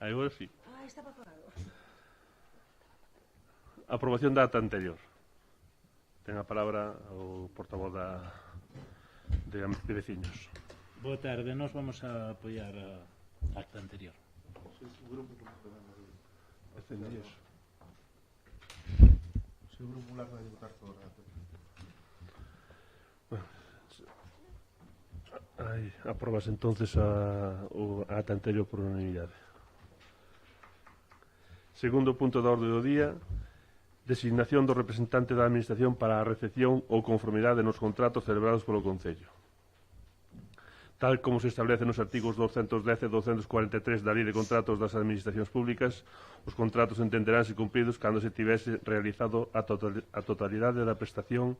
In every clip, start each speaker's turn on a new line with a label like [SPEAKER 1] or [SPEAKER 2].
[SPEAKER 1] Agora sí.
[SPEAKER 2] Estaba apagado.
[SPEAKER 1] Aprobación da ata anterior. Ten a palabra o portavoz de Veciños.
[SPEAKER 3] Boa tarde, nós vamos a apoiar a acta anterior.
[SPEAKER 4] Se o Grupo Popular vai votar por
[SPEAKER 1] Aprobas entonces a ata anterior por unanimidade. Segundo punto da orde do día, designación do representante da Administración para a recepción ou conformidade nos contratos celebrados polo Concello. Tal como se establece nos artigos 210 e 243 da Lei de Contratos das Administracións Públicas, os contratos entenderánse cumpridos cando se tivese realizado a totalidade da prestación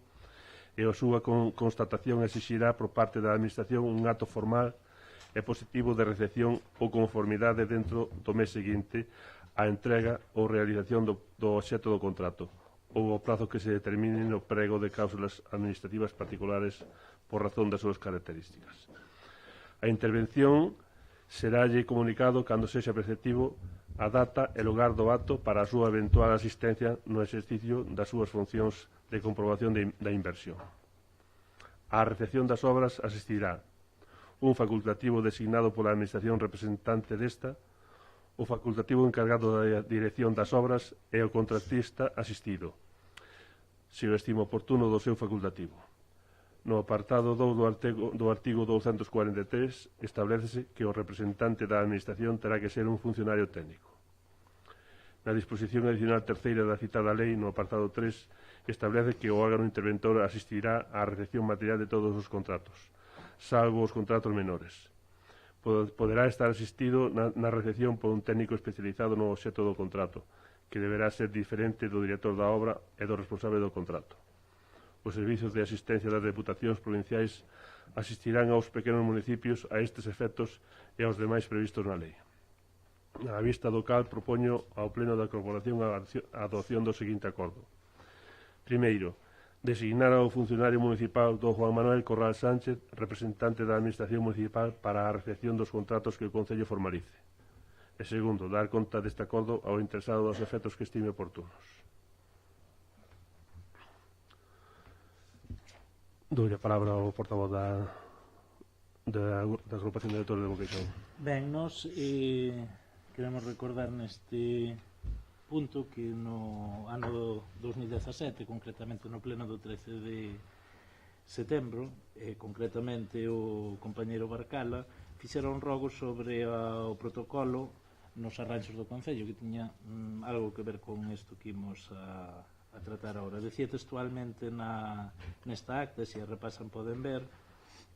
[SPEAKER 1] e a súa constatación exixirá por parte da Administración un acto formal e positivo de recepción ou conformidade dentro do mes seguinte a entrega ou realización do obxecto do contrato ou o prazo que se determine no prego de cláusulas administrativas particulares por razón das súas características. A intervención serálle comunicado cando sexa preceptivo a data e lugar do acto para a súa eventual asistencia no exercicio das súas funcións de comprobación da inversión. A recepción das obras asistirá un facultativo designado pola Administración representante desta, o facultativo encargado da dirección das obras e o contratista asistido, se o estimo oportuno do seu facultativo. No apartado 2 do artigo 243 establécese que o representante da Administración terá que ser un funcionario técnico. Na disposición adicional terceira da citada lei, no apartado 3, establece que o órgano interventor asistirá á recepción material de todos os contratos, salvo os contratos menores. Poderá estar asistido na recepción por un técnico especializado no obxecto do contrato, que deberá ser diferente do director da obra e do responsable do contrato. Os servizos de asistencia das deputacións provinciais asistirán aos pequenos municipios a estes efectos e aos demais previstos na lei. A vista do cal, propoño ao Pleno da Corporación a adopción do seguinte acordo. Primeiro, designar ao funcionario municipal don Juan Manuel Corral Sánchez, representante da Administración Municipal para a recepción dos contratos que o Concello formalice. E segundo, dar conta deste acordo ao interesado dos efectos que estime oportunos. Doulle a palabra ao portavoz da agrupación de electores de Boqueixón.
[SPEAKER 3] Ben, nós queremos recordar neste punto que no ano 2017, concretamente no pleno do 13 de setembro, concretamente o compañeiro Barcala fixera un rogo sobre o protocolo nos arranxos do Concello, que tiña algo que ver con isto que imos a tratar agora. Decía textualmente nesta acta, se a repasan poden ver,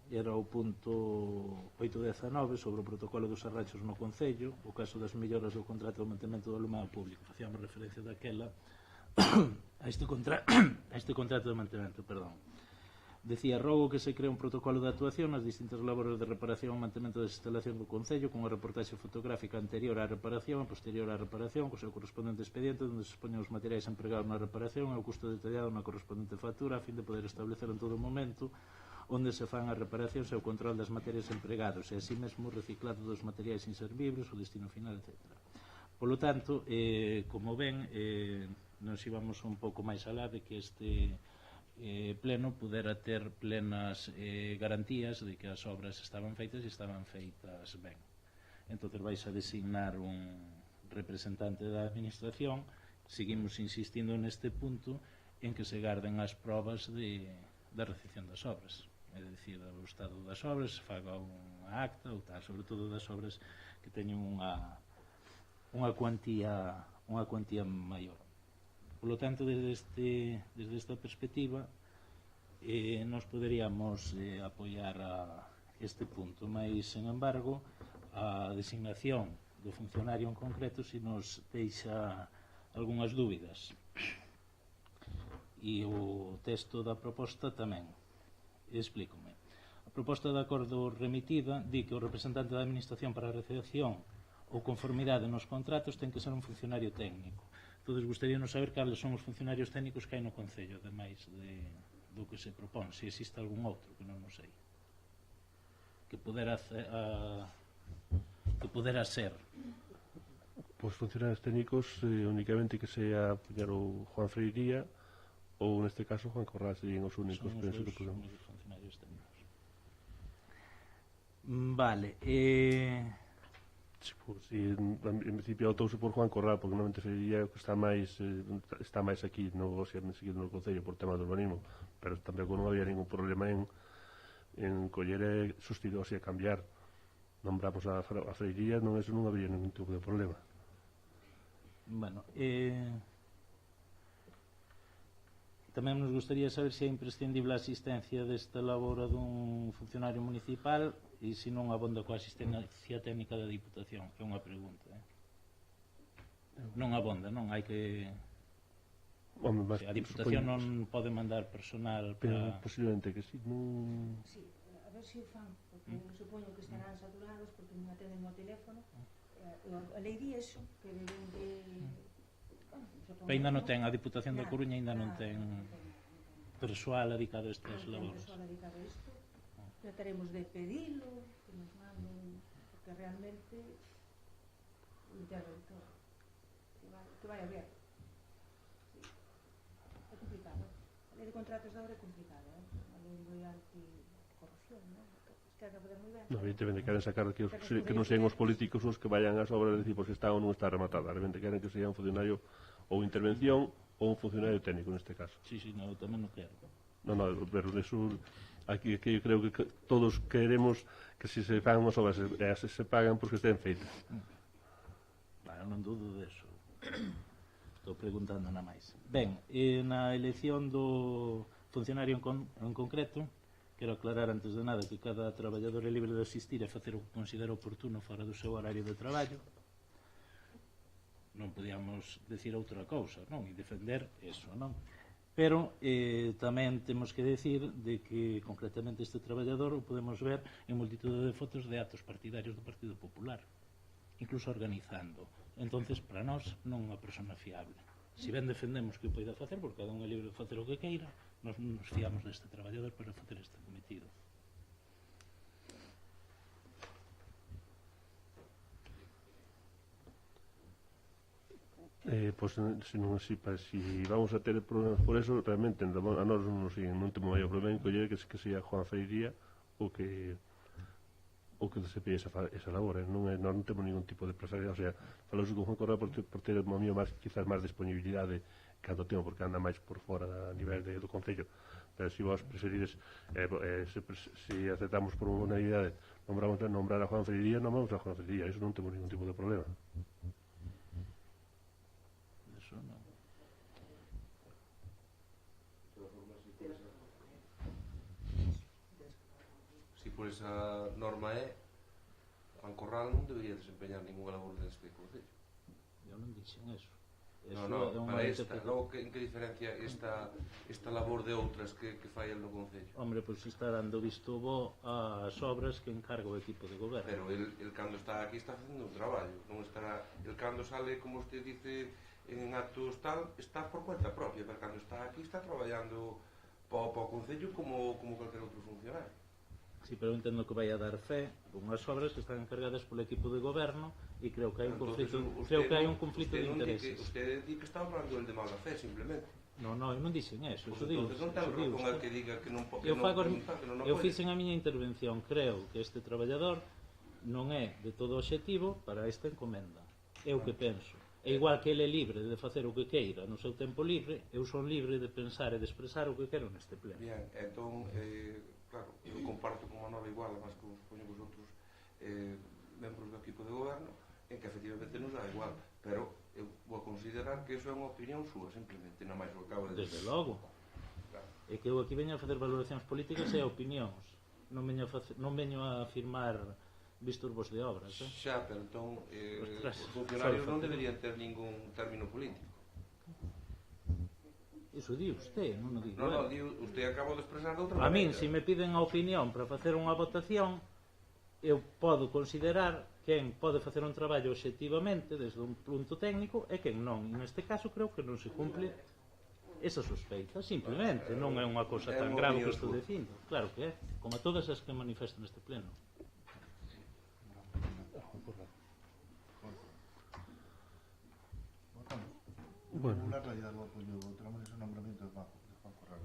[SPEAKER 3] era o punto 819 sobre o protocolo dos arranxos no Concello, o caso das melloras do contrato de mantemento do alumado público. Facíamos referencia daquela a este contrato de mantemento, perdón. Decía, rogo que se cree un protocolo de actuación nas distintas labores de reparación e mantemento das instalacións do Concello con unha reportaxe fotográfica anterior á reparación e posterior á reparación co seu correspondente expediente onde se expoñen os materiais empregados na reparación e o custo detallado na correspondente factura a fin de poder establecer en todo momento onde se fan as reparacións e o control das materias empregados e así mesmo o reciclado dos materiais inservibles, o destino final, etc. Polo tanto, como ven, nos íbamos un pouco máis alá de que este pleno pudera ter plenas garantías de que as obras estaban feitas e estaban feitas ben. Entón vais a designar un representante da administración. Seguimos insistindo neste punto en que se garden as probas da recepción das obras, é dicir, o estado das obras, se faga unha acta ou tal, sobre todo das obras que teñen unha cuantía maior. Por lo tanto, desde esta perspectiva, nos poderíamos apoiar a este punto, mas, sen embargo, a designación do funcionario en concreto se nos deixa algunhas dúbidas. E o texto da proposta tamén. Explícome. A proposta de acordo remitida di que o representante da Administración para a recepción ou conformidade nos contratos ten que ser un funcionario técnico. Entón, gustaríanos saber cales son os funcionarios técnicos que hai no Concello, ademais do que se propón, se existe algún outro, que non o sei. Que pudera ser.
[SPEAKER 1] Pois funcionarios técnicos únicamente que sea poñer o Juan Freiría ou neste caso Juan Corral serían os únicos
[SPEAKER 3] Son os
[SPEAKER 1] penso que
[SPEAKER 3] dous
[SPEAKER 1] podemos.
[SPEAKER 3] únicos funcionarios técnicos. Vale,
[SPEAKER 1] Sí, pues, en principio autouse por Juan Corral porque normalmente Freiría que está máis aquí no goberno seguido no Concello por temas de urbanismo, pero tampouco non había ningún problema en coller e sustituir, o sea, cambiar. Nombramos a Freiría, eso non había ningún tipo de problema.
[SPEAKER 3] bueno, tamén nos gustaría saber se é imprescindible a asistencia desta labora dun funcionario municipal e se non abonda coa asistencia técnica da Diputación. É unha pregunta, Non abonda, non? Hai que...
[SPEAKER 1] Home, mas,
[SPEAKER 3] a Diputación non pode mandar personal
[SPEAKER 1] pero
[SPEAKER 3] para...
[SPEAKER 1] posiblemente que sí, non...
[SPEAKER 2] Sí, a ver se o fan, porque supoño que estarán saturados porque non atenden o teléfono. A lei di eso, que deben de...
[SPEAKER 3] Pero ainda non ten, a Diputación da Coruña ainda non ten persoal dedicado a estas labores.
[SPEAKER 2] Persoal dedicado a isto. Trataremos de pedilo, que nos manden, porque realmente o interventor que vai a ver. Sí. É complicado. A lei de contratos de obra é complicada, a lei de anticorrupción, non? Que poder moi ben.
[SPEAKER 1] No, evidentemente queren sacar que non sean os políticos os que vayan ás obras e decir se está ou non está rematada. Realmente queren que sea un funcionario ou intervención ou un funcionario técnico neste caso.
[SPEAKER 3] Sí, no, eu tamén non quero.
[SPEAKER 1] No, pero eso, aquí que eu creo que todos queremos que se fan as obras se pagan porque estén feitas.
[SPEAKER 3] Bueno, non dudo deso. Estou preguntando nada máis. Ben, na elección do funcionario en concreto, quero aclarar antes de nada que cada traballador é libre de asistir e facer o que considera oportuno fora do seu horario de traballo. Non podíamos decir outra cousa, non? E defender eso, non? Pero tamén temos que decir de que concretamente este traballador o podemos ver en multitude de fotos de actos partidarios do Partido Popular, incluso organizando. Entonces, para nós, non é unha persona fiable. Si ben defendemos que o poida facer, porque cada un é libre de facer o que queira, nos fiamos deste traballador para facer este cometido.
[SPEAKER 1] Pois si vamos a ter problemas por eso, realmente a nós non temos maior problema en coller que sea Juan Freiría o que se pide esa labor, non temos ningún tipo de empresario, o sea, falouse con Juan Corral por ter quizás máis disponibilidade cando temo, porque anda máis por fora a nivel do Concello, pero se vos preferides se aceptamos por unha unanimidade nombrar a Juan Freiría, nombramos a Juan Freiría, eso non temos ningún tipo de problema.
[SPEAKER 5] Por esa norma Juan Corral non debería desempeñar ninguna labor neste Concello.
[SPEAKER 3] Eu non dixen eso.
[SPEAKER 5] No, para esta, logo en que diferencia esta labor de outras que fai el no Concello?
[SPEAKER 3] Hombre, pois está dando visto bo ás obras que encarga o equipo de goberno.
[SPEAKER 5] Pero el cando está aquí está facendo un traballo, non estará, el cando sale, como usted dice, en actos tal, está por cuenta propia, pero cando está aquí está traballando para o Concello como cualquier outro funcionario.
[SPEAKER 3] Sí, pero eu entendo que vai a dar fe unhas obras que están encargadas polo equipo de goberno e creo que hai un conflito de intereses.
[SPEAKER 5] Usted di que está hablando el de mala fe, simplemente.
[SPEAKER 3] Non, eu non dixen eso,
[SPEAKER 5] Pues entonces non ten razón a que diga que non pode.
[SPEAKER 3] Eu fixen a miña intervención, creo que este traballador non é de todo obxectivo para esta encomenda. É o que penso. É igual que ele é libre de facer o que queira no seu tempo libre, eu son libre de pensar e de expresar o que quero neste pleno.
[SPEAKER 5] Bien, entón, claro, eu comparto con Manolo igual, además que supoño que os outros membros do equipo de goberno, en que efectivamente nos dá igual, pero eu vou considerar que eso é unha opinión súa, simplemente, non máis o que acabo de
[SPEAKER 3] decir. Desde logo. Claro. É que eu aquí veño a facer valoracións políticas e opinións, non veño a afirmar disturbos de obras.
[SPEAKER 5] Xa, pero entón, os funcionarios non deberían ter ningún término político.
[SPEAKER 3] Iso di usted, non o digo.
[SPEAKER 5] Non, usted acaba de expresar de outra maneira.
[SPEAKER 3] A min, se me piden a opinión para facer unha votación, eu podo considerar quen pode facer un traballo obxectivamente desde un punto técnico e quen non. Neste caso creo que non se cumple esa sospeita, simplemente. Non é unha cousa tan grave que estou dicindo. Claro que é, como a todas as que manifestan neste pleno.
[SPEAKER 1] Bueno.
[SPEAKER 4] Regular la idea do apoio, tenemos ese nombramiento de Juan Corral.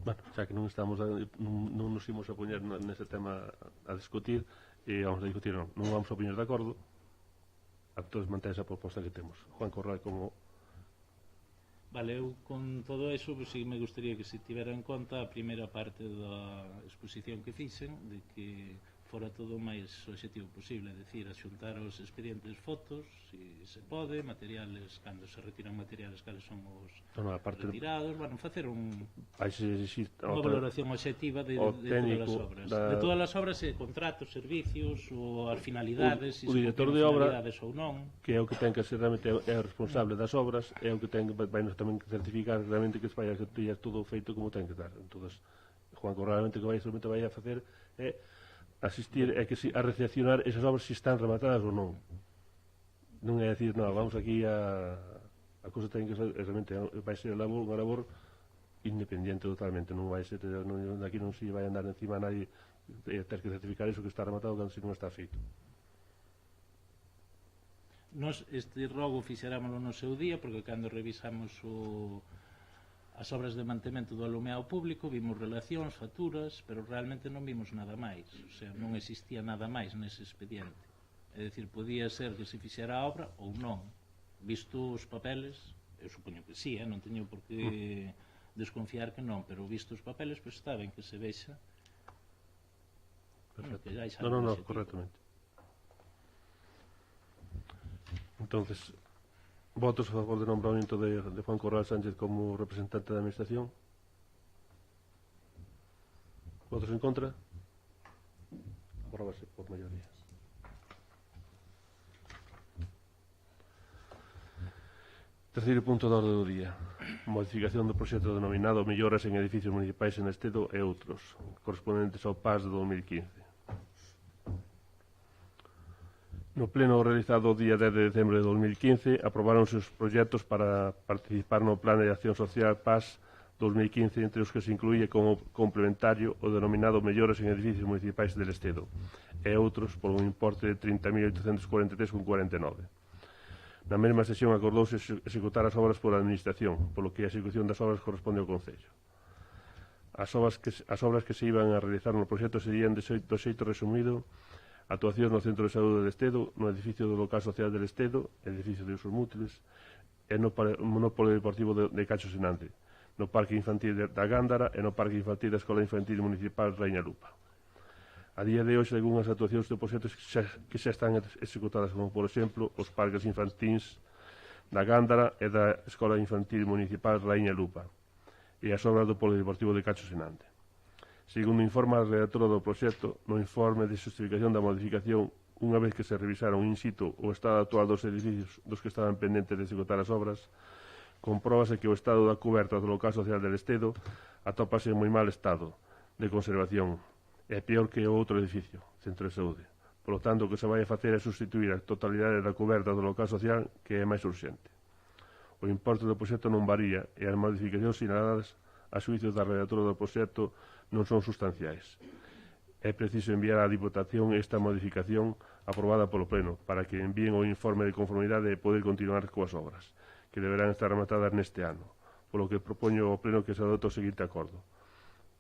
[SPEAKER 1] Bueno, xa que non nos imos a poñer nese tema a discutir, vamos a discutir, non vamos a poñer de acordo, a todos mantén esa proposta que temos. Juan Corral como...
[SPEAKER 3] Vale, eu con todo eso pues, sí me gustaría que se tivera en conta a primeira parte da exposición que fixen, de que fora todo o máis obxectivo posible, é dicir, a xuntar os expedientes fotos, se se pode, materiales, cando se retiran materiales, cales son os retirados, bueno, facer unha valoración obxectiva de todas as obras. De todas as obras, contratos, servicios, ou as finalidades,
[SPEAKER 1] o director de obra, ou non. Que é o que ten que ser realmente é o responsable das obras, é o que ten vai tamén certificar realmente que se vai a todo feito como ten que estar. Entón, Juan Corral realmente que vai a facer é asistir é que a recepcionar esas obras se están rematadas ou non. Non é dicir, non, vamos aquí a cousa ten que ser, realmente vai ser unha labor independiente totalmente, non vai ser, aquí non se vai andar encima a nadie ter que certificar iso que está rematado cando se non está feito.
[SPEAKER 3] Nos este rogo fixerámoslo no seu día, porque cando revisamos as obras de mantemento do alumeado público vimos relacións, facturas, pero realmente non vimos nada máis, o sea, non existía nada máis nese expediente. É dicir, podía ser que se fixera a obra ou non. Visto os papeles, eu supoño que sí, non teño por que desconfiar que non, pero visto os papeles, pois está ben que se vexa.
[SPEAKER 1] Perfecto. Non, correctamente. Entonces, votos a favor do nombramento de Juan Corral Sánchez como representante da Administración. Votos en contra. Apróbase por maioría. Terceiro punto da orde do día. Modificación do proxecto denominado Melloras en edificios municipais en Estedo e outros, correspondentes ao PAS de 2015. No pleno realizado o día 10 de decembro de 2015 aprobaronse os proxectos para participar no Plan de Acción Social PAS 2015, entre os que se incluía como complementario o denominado Melloras en edificios municipais del Estedo e outros por un importe de 30.843,49. Na mesma sesión acordouse executar as obras pola Administración, polo que a execución das obras corresponde ao Concello. As obras que se iban a realizar no proxecto serían do xeito resumido: actuacións no Centro de Saúde del Estedo, no edificio do local social del Estedo, edificio de usos múltiples, e no polideportivo de Cacho Senante, no Parque Infantil da Gándara e no Parque Infantil da Escola Infantil Municipal Raíña Lupa. A día de hoxe, algunhas actuacións de proxectos que xa están executadas, como, por exemplo, os parques infantís da Gándara e da Escola Infantil Municipal Raíña Lupa e as obras do polideportivo de Cacho Senante. Segundo informa a redactora do proxecto, no informe de xustificación da modificación, unha vez que se revisaron in situ o estado actual dos edificios dos que estaban pendentes de executar as obras, compróbase que o estado da cuberta do local social del Estedo atópase en moi mal estado de conservación, é peor que o outro edificio, Centro de Saúde. Por lo tanto, o que se vai a facer é sustituir a totalidade da cuberta do local social, que é máis urxente. O importe do proxecto non varía e as modificacións sinaladas a xuicio da redactora do proxecto non son sustanciais. É preciso enviar á Diputación esta modificación aprobada polo Pleno para que envíen o informe de conformidade e poder continuar coas obras, que deberán estar rematadas neste ano, polo que propoño ao Pleno que se adote o seguinte acordo: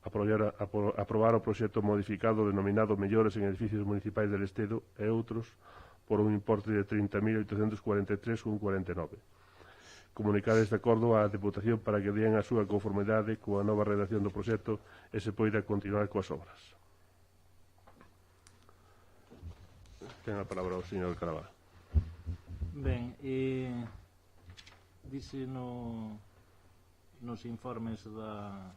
[SPEAKER 1] aprobar o proxecto modificado denominado Mellores en edificios municipais del Estedo e outros por un importe de 30.843,49. Comunicar este acordo á Deputación para que den a súa conformidade coa nova redacción do proxecto e se poida continuar coas obras. Ten a palabra o señor Caraval.
[SPEAKER 3] Ben, dice nos informes a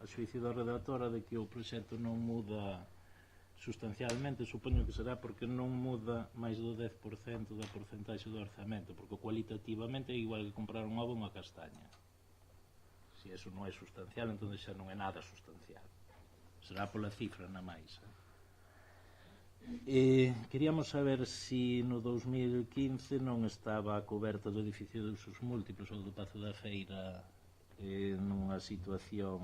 [SPEAKER 3] xuicio da redactora de que o proxecto non muda sustancialmente. Supoño que será porque non muda máis do 10% da porcentaxe do orzamento, porque cualitativamente é igual que comprar un ovo ou unha castaña. Se eso non é sustancial, entón xa non é nada sustancial, será pola cifra na máis. Queríamos saber se no 2015 non estaba coberta do edificio de usos múltiples ou do Pazo da Feira nunha situación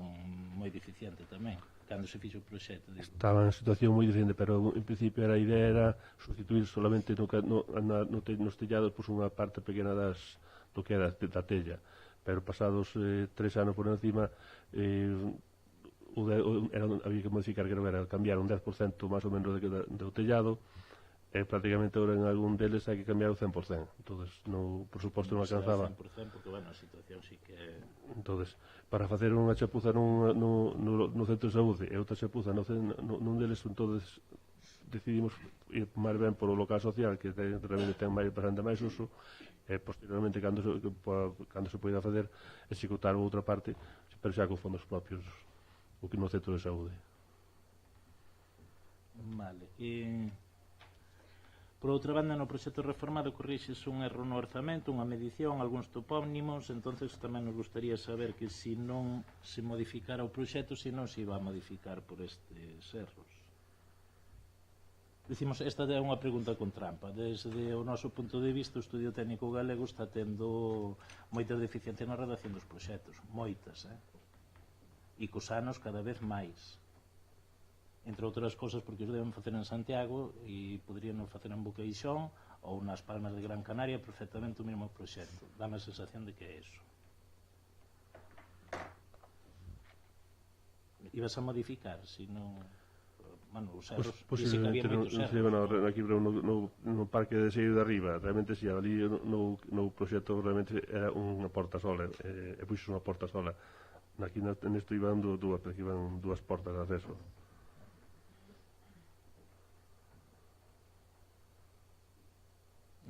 [SPEAKER 3] moi deficiente tamén, cando se fixo o proxecto.
[SPEAKER 1] Estaba en situación moi diferente, pero en principio a idea era sustituir solamente nos tellados unha parte pequena do que era da tella, pero pasados 3 anos por encima había que modificar, que era cambiar un 10% máis ou menos do tellado, e prácticamente ahora en algún deles hai que cambiar o 100%. Entonces, por suposto, non alcanzaba.
[SPEAKER 3] 100%, porque, bueno, a situación sí que...
[SPEAKER 1] Entonces, para facer unha chapuza no centro de saúde e outra chapuza nun deles, entonces decidimos ir máis ben polo local social, que realmente ten bastante máis uso, e posteriormente, cando se poida facer, executar outra parte, pero xa con fondos propios no centro de saúde.
[SPEAKER 3] Vale, por outra banda, no proxecto reformado corrixes un erro no orzamento, unha medición, algúns topónimos, entonces tamén nos gustaría saber que se non se modificara o proxecto, se non se iba a modificar por estes erros. Dicimos, esta é unha pregunta con trampa. Desde o noso punto de vista, o Estudio Técnico Galego está tendo moita deficiencia na redacción dos proxectos, moitas, e cos anos cada vez máis. Entre outras cousas porque os deben facer en Santiago e poderían facer en Boqueixón ou nas Palmas de Gran Canaria perfectamente o mesmo proxecto. Dame a sensación de que é eso. Ibas a modificar, se non... Bueno, os erros...
[SPEAKER 1] Posiblemente non se iban aquí no parque de Seio de Arriba. Realmente, si, ali no proxecto realmente era unha porta sola, e puxos unha porta sola. Aquí nesto iban dúas portas de acceso.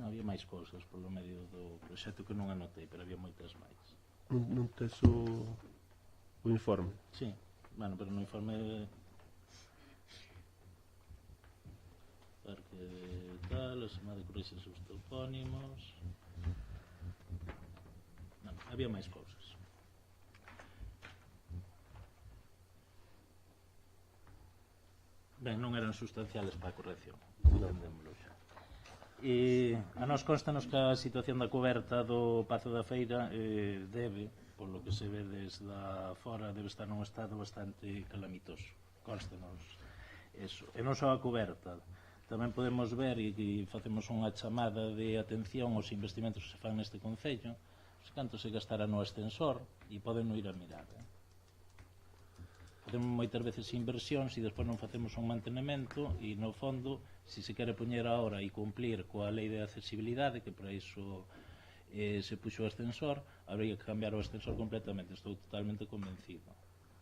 [SPEAKER 3] Había máis cousas polo medio do proxecto que non anotei, pero había moitas máis.
[SPEAKER 1] Non tes o informe?
[SPEAKER 3] Sí, bueno, pero no informe parque tal, o semana de corrixes os topónimos. Non, había máis cousas. Ben, non eran sustanciales para a corrección, entendémoslo xa. A nos constanos que a situación da coberta do Pazo da Feira debe, polo que se ve desde fora, debe estar nun estado bastante calamitoso. Constanos eso. E non só a coberta, tamén podemos ver, e facemos unha chamada de atención aos investimentos que se fan neste concello, canto se gastará no ascensor, e poden non ir a mirar. Facemos moitas veces inversións e despois non facemos un mantenemento, e no fondo, se se quere poñer ahora e cumplir coa lei de accesibilidade, que para iso se puxo o ascensor, habría que cambiar o ascensor completamente, estou totalmente convencido,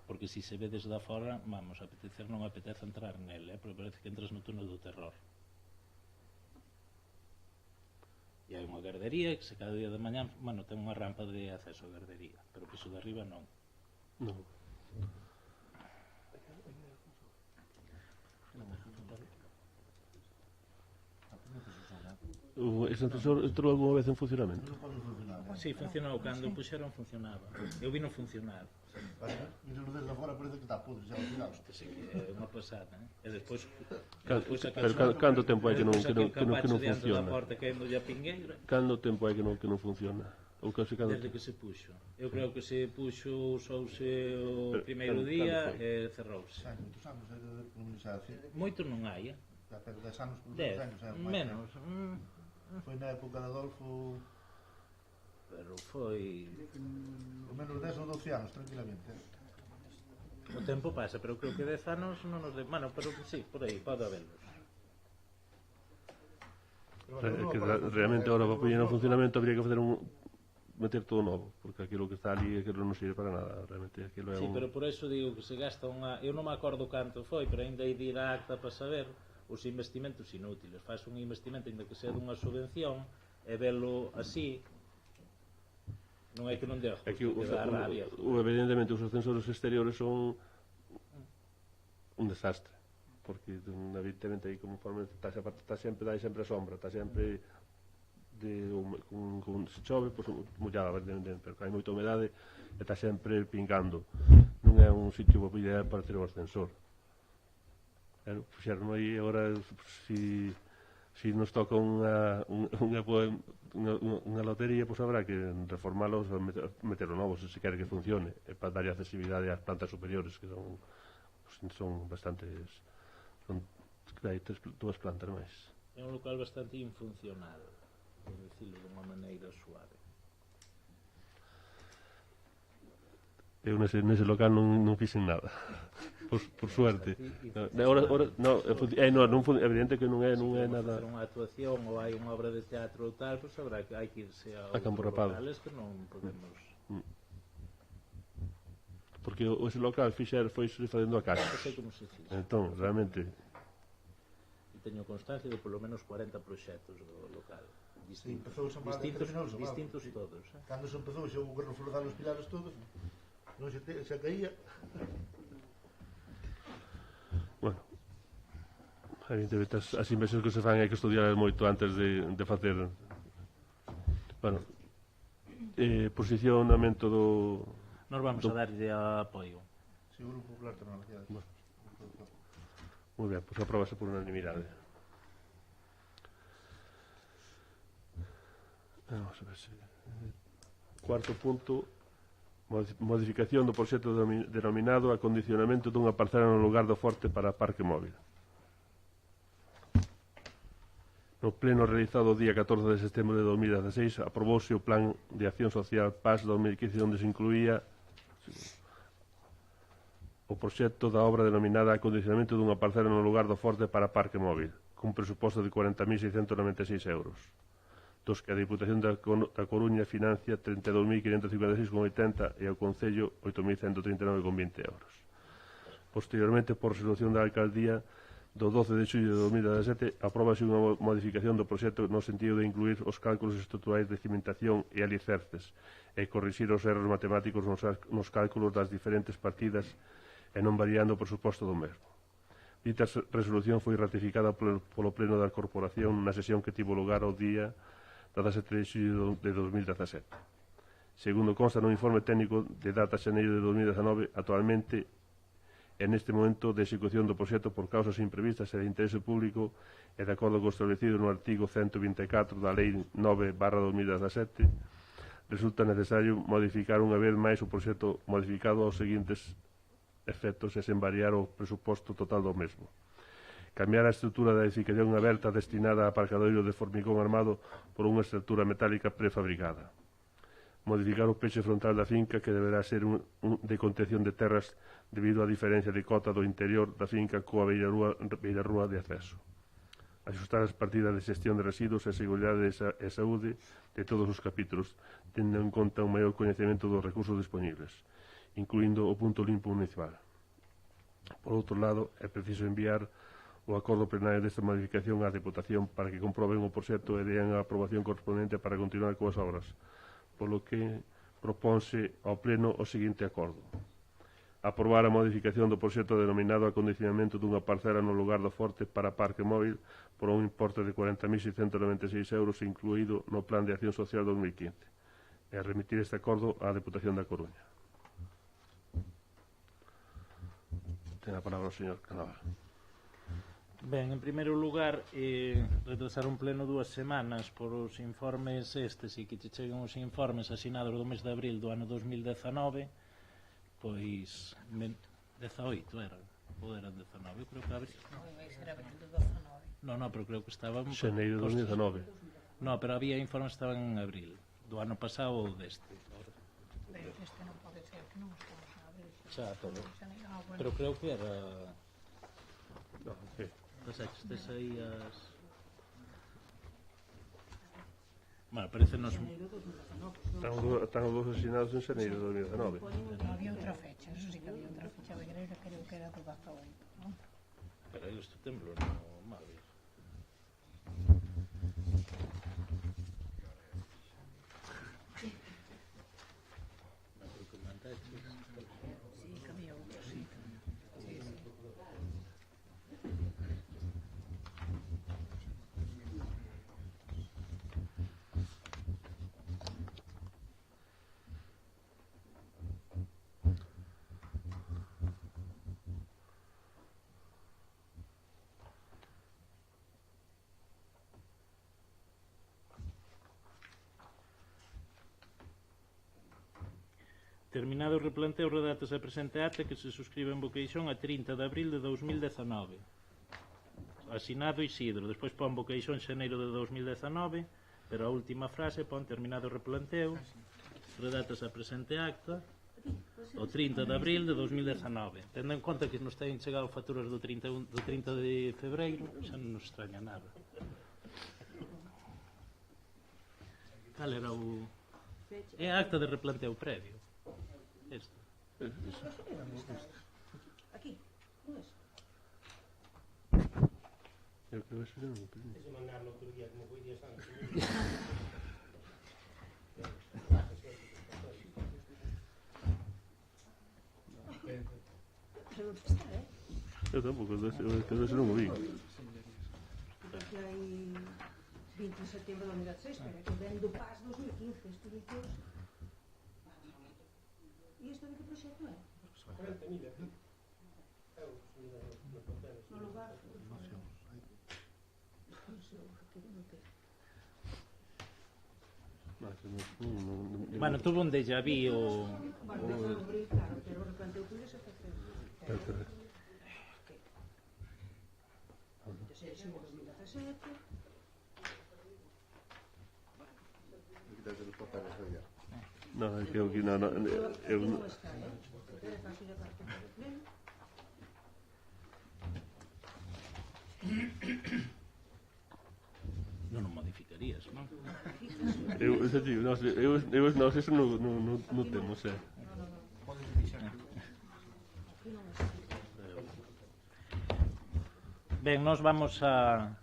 [SPEAKER 3] porque se se ve desde fora, vamos, apetecer non apetece entrar nele, porque parece que entras no túnel do terror. E hai unha gardería que se cada día de mañá, bueno, ten unha rampa de acceso á gardería, pero o piso de arriba non.
[SPEAKER 1] Non. Ese ascensor entrou algunha vez en funcionamento?
[SPEAKER 3] Si, funcionou, cando o puxeron funcionaba. Eu vi non funcionar.
[SPEAKER 4] Míralo desde fora, parece que está podre xa ao final.
[SPEAKER 3] Así que é unha pasada, E despois...
[SPEAKER 1] Pero canto tempo hai que non funciona? Canto tempo hai que non funciona?
[SPEAKER 3] Desde que se puxo. Eu creo que se puxo, usouse o primeiro día e cerrouse.
[SPEAKER 4] Moitos anos de
[SPEAKER 3] Moitos non hai,
[SPEAKER 4] pero 10 anos por
[SPEAKER 3] 10, menos.
[SPEAKER 4] Foi na época de Adolfo...
[SPEAKER 3] Pero foi...
[SPEAKER 4] Por menos 10 ou 12 anos, tranquilamente.
[SPEAKER 3] O tempo pasa, pero creo que 10 anos non nos de... Bueno, pero sí, por aí, pode haberlos.
[SPEAKER 1] Realmente ahora para poñer en funcionamento habría que facer meter todo novo, porque aquilo que está ali non sirve para nada, realmente aquilo é
[SPEAKER 3] sí, pero por eso digo que se gasta unha... Eu non me acordo canto foi, pero ainda hai de ir a acta para saber os investimentos inútiles. Faz un investimento ainda que sea dunha subvención e velo así non hai que non dea justo, que dá rabia.
[SPEAKER 1] Evidentemente os ascensores exteriores son un desastre, porque evidentemente aí conforme está sempre a sombra, está sempre se chove, mollada, pero hai moita humedade e está sempre pingando. Non é un sitio ideal para ter o ascensor. Fixeron aí agora, se Si nos toca unha lotería, pois habrá que reformalos e metelo novo se quere que funcione, e para darlle accesibilidade ás plantas superiores, que son bastantes, hai dúas plantas máis.
[SPEAKER 3] É un local bastante infuncional, por decirlo de unha maneira suave.
[SPEAKER 1] Eu nese local non fixen nada. Por suerte. Evidente que non é nada.
[SPEAKER 3] Facer unha actuación ou hai unha obra de teatro ou tal, pois habrá que hai que irse a
[SPEAKER 1] Campo
[SPEAKER 3] outros
[SPEAKER 1] Rapado.
[SPEAKER 3] locales que non podemos.
[SPEAKER 1] Porque ese local foi facendo a casa.
[SPEAKER 3] Non sei como se fixe.
[SPEAKER 1] Entón, realmente,
[SPEAKER 3] E teño constancia de polo menos 40 proxectos do local.
[SPEAKER 4] Sí, empezou a chamar
[SPEAKER 3] Distintos todos.
[SPEAKER 4] Cando se empezou xa o goberno foral os pilares todos, non se caía.
[SPEAKER 1] bueno, evidentemente as inversións que se fan hai que estudiar moito antes de facer. Bueno, posicionamento do...
[SPEAKER 3] Nos vamos a darlle apoio.
[SPEAKER 4] Si, o Grupo Popular tamén.
[SPEAKER 1] Moi ben, pois apróbase por unanimidade. Vamos a ver se... Cuarto punto, modificación do proxecto denominado acondicionamento dunha parcela no lugar do forte para parque móvil. No pleno realizado o día 14 de setembro de 2016 aprobouse o Plan de Acción Social PAS 2015 onde se incluía o proxecto da obra denominada acondicionamento dunha parcela no lugar do forte para parque móvil cun presuposto de 40.696 euros, dos que a Diputación da Coruña financia 32.556,80 e ao Concello 8.139,20 euros. Posteriormente, por resolución da Alcaldía do 12 de xullo de 2017, apróbase unha modificación do proxecto no sentido de incluir os cálculos estruturais de cimentación e alicerces e corrixir os erros matemáticos nos cálculos das diferentes partidas e non variando o presuposto do mesmo. Dita resolución foi ratificada polo Pleno da Corporación na sesión que tivo lugar ao día 17 de xullo de 2017. Segundo consta no informe técnico de data xaneiro de 2019, actualmente en este momento de execución do proxecto por causas imprevistas e de interese público e de acordo co establecido no artigo 124 da Lei 9/2017, resulta necesario modificar unha vez máis o proxecto modificado aos seguintes efectos e sen variar o presuposto total do mesmo. Cambiar a estrutura da edificación aberta destinada a aparcadoiro de formigón armado por unha estrutura metálica prefabricada. Modificar o peche frontal da finca que deberá ser de contención de terras debido á diferencia de cota do interior da finca coa beirarrúa de acceso. Ajustar as partidas de xestión de residuos e seguridade e saúde de todos os capítulos, tendo en conta un maior coñecemento dos recursos disponibles, incluindo o punto limpo municipal. Por outro lado, é preciso enviar o acordo plenario desta modificación á Deputación para que comproben o proxecto e dean a aprobación correspondente para continuar coas obras, polo que propónse ao Pleno o seguinte acordo: aprobar a modificación do proxecto denominado acondicionamento dunha parcela no lugar do forte para parque móvil por un importe de 40.696 euros incluído no Plan de Acción Social 2015 e remitir este acordo á Deputación da Coruña. Ten a palabra o señor Canaval.
[SPEAKER 3] Ben, en primeiro lugar, retrasar un pleno 2 semanas por os informes estes e que te cheguen os informes asinados do mes de abril do ano 2019, pois 18 era, ou era 19, eu creo que abril.
[SPEAKER 6] Non, vai ser abril do 19.
[SPEAKER 3] No, pero creo que estaban...
[SPEAKER 1] Xaneiro de 2019.
[SPEAKER 3] No, pero había informes que estaban en abril, do ano pasado ou deste.
[SPEAKER 6] Pero este non pode ser, que non estamos en abril.
[SPEAKER 3] Xa,
[SPEAKER 6] Bueno.
[SPEAKER 3] pero creo que era...
[SPEAKER 1] No, sí.
[SPEAKER 3] Estes aí as... Bueno, parecenos...
[SPEAKER 1] Están os dos asinados en xaneiro de 2019.
[SPEAKER 6] Non había outra fecha, eso sí que había outra fecha, creo que era do 18, non?
[SPEAKER 3] Pero aí isto temblo no móvil.
[SPEAKER 6] Sí, que había outro, sí. Sí, sí.
[SPEAKER 3] Terminado o replanteo, redátase a presente acta que se suscribe en Boqueixón a 30 de abril de 2019. Asinado Isidro. Despois pon Boqueixón xaneiro de 2019, pero a última frase pon terminado o replanteo, redátase a presente acta o 30 de abril de 2019. Tendo en conta que nos ten chegado facturas do 30 de febreiro, xa non nos extraña nada. Cal era o... É a acta de replanteo previo. Esta.
[SPEAKER 2] Aquí, non é?
[SPEAKER 1] Eu creo que eso non o pedí.
[SPEAKER 2] Pero onde está,
[SPEAKER 1] Eu tampouco, eu non o vi.
[SPEAKER 2] Porque hai 20 de setembro de 2016, pero que ven do PAS 2015, isto dicos... E isto de que proxecto é?
[SPEAKER 7] 40.000 euros
[SPEAKER 2] No lugar... Non sei, que non te...
[SPEAKER 3] Bueno, tuvo un déjà vu o...
[SPEAKER 2] Bueno, non abrir, claro, pero de repente eu pude se facer. 26 de 2017...
[SPEAKER 4] Quítate los papeles, oiga.
[SPEAKER 1] Non, é que eu aquí non...
[SPEAKER 2] Aquí non está, porque é fácil de parte do pleno.
[SPEAKER 3] Non o modificarías, non?
[SPEAKER 1] Eu eso non temos,
[SPEAKER 2] Aquí non está.
[SPEAKER 3] Ben, nós vamos a,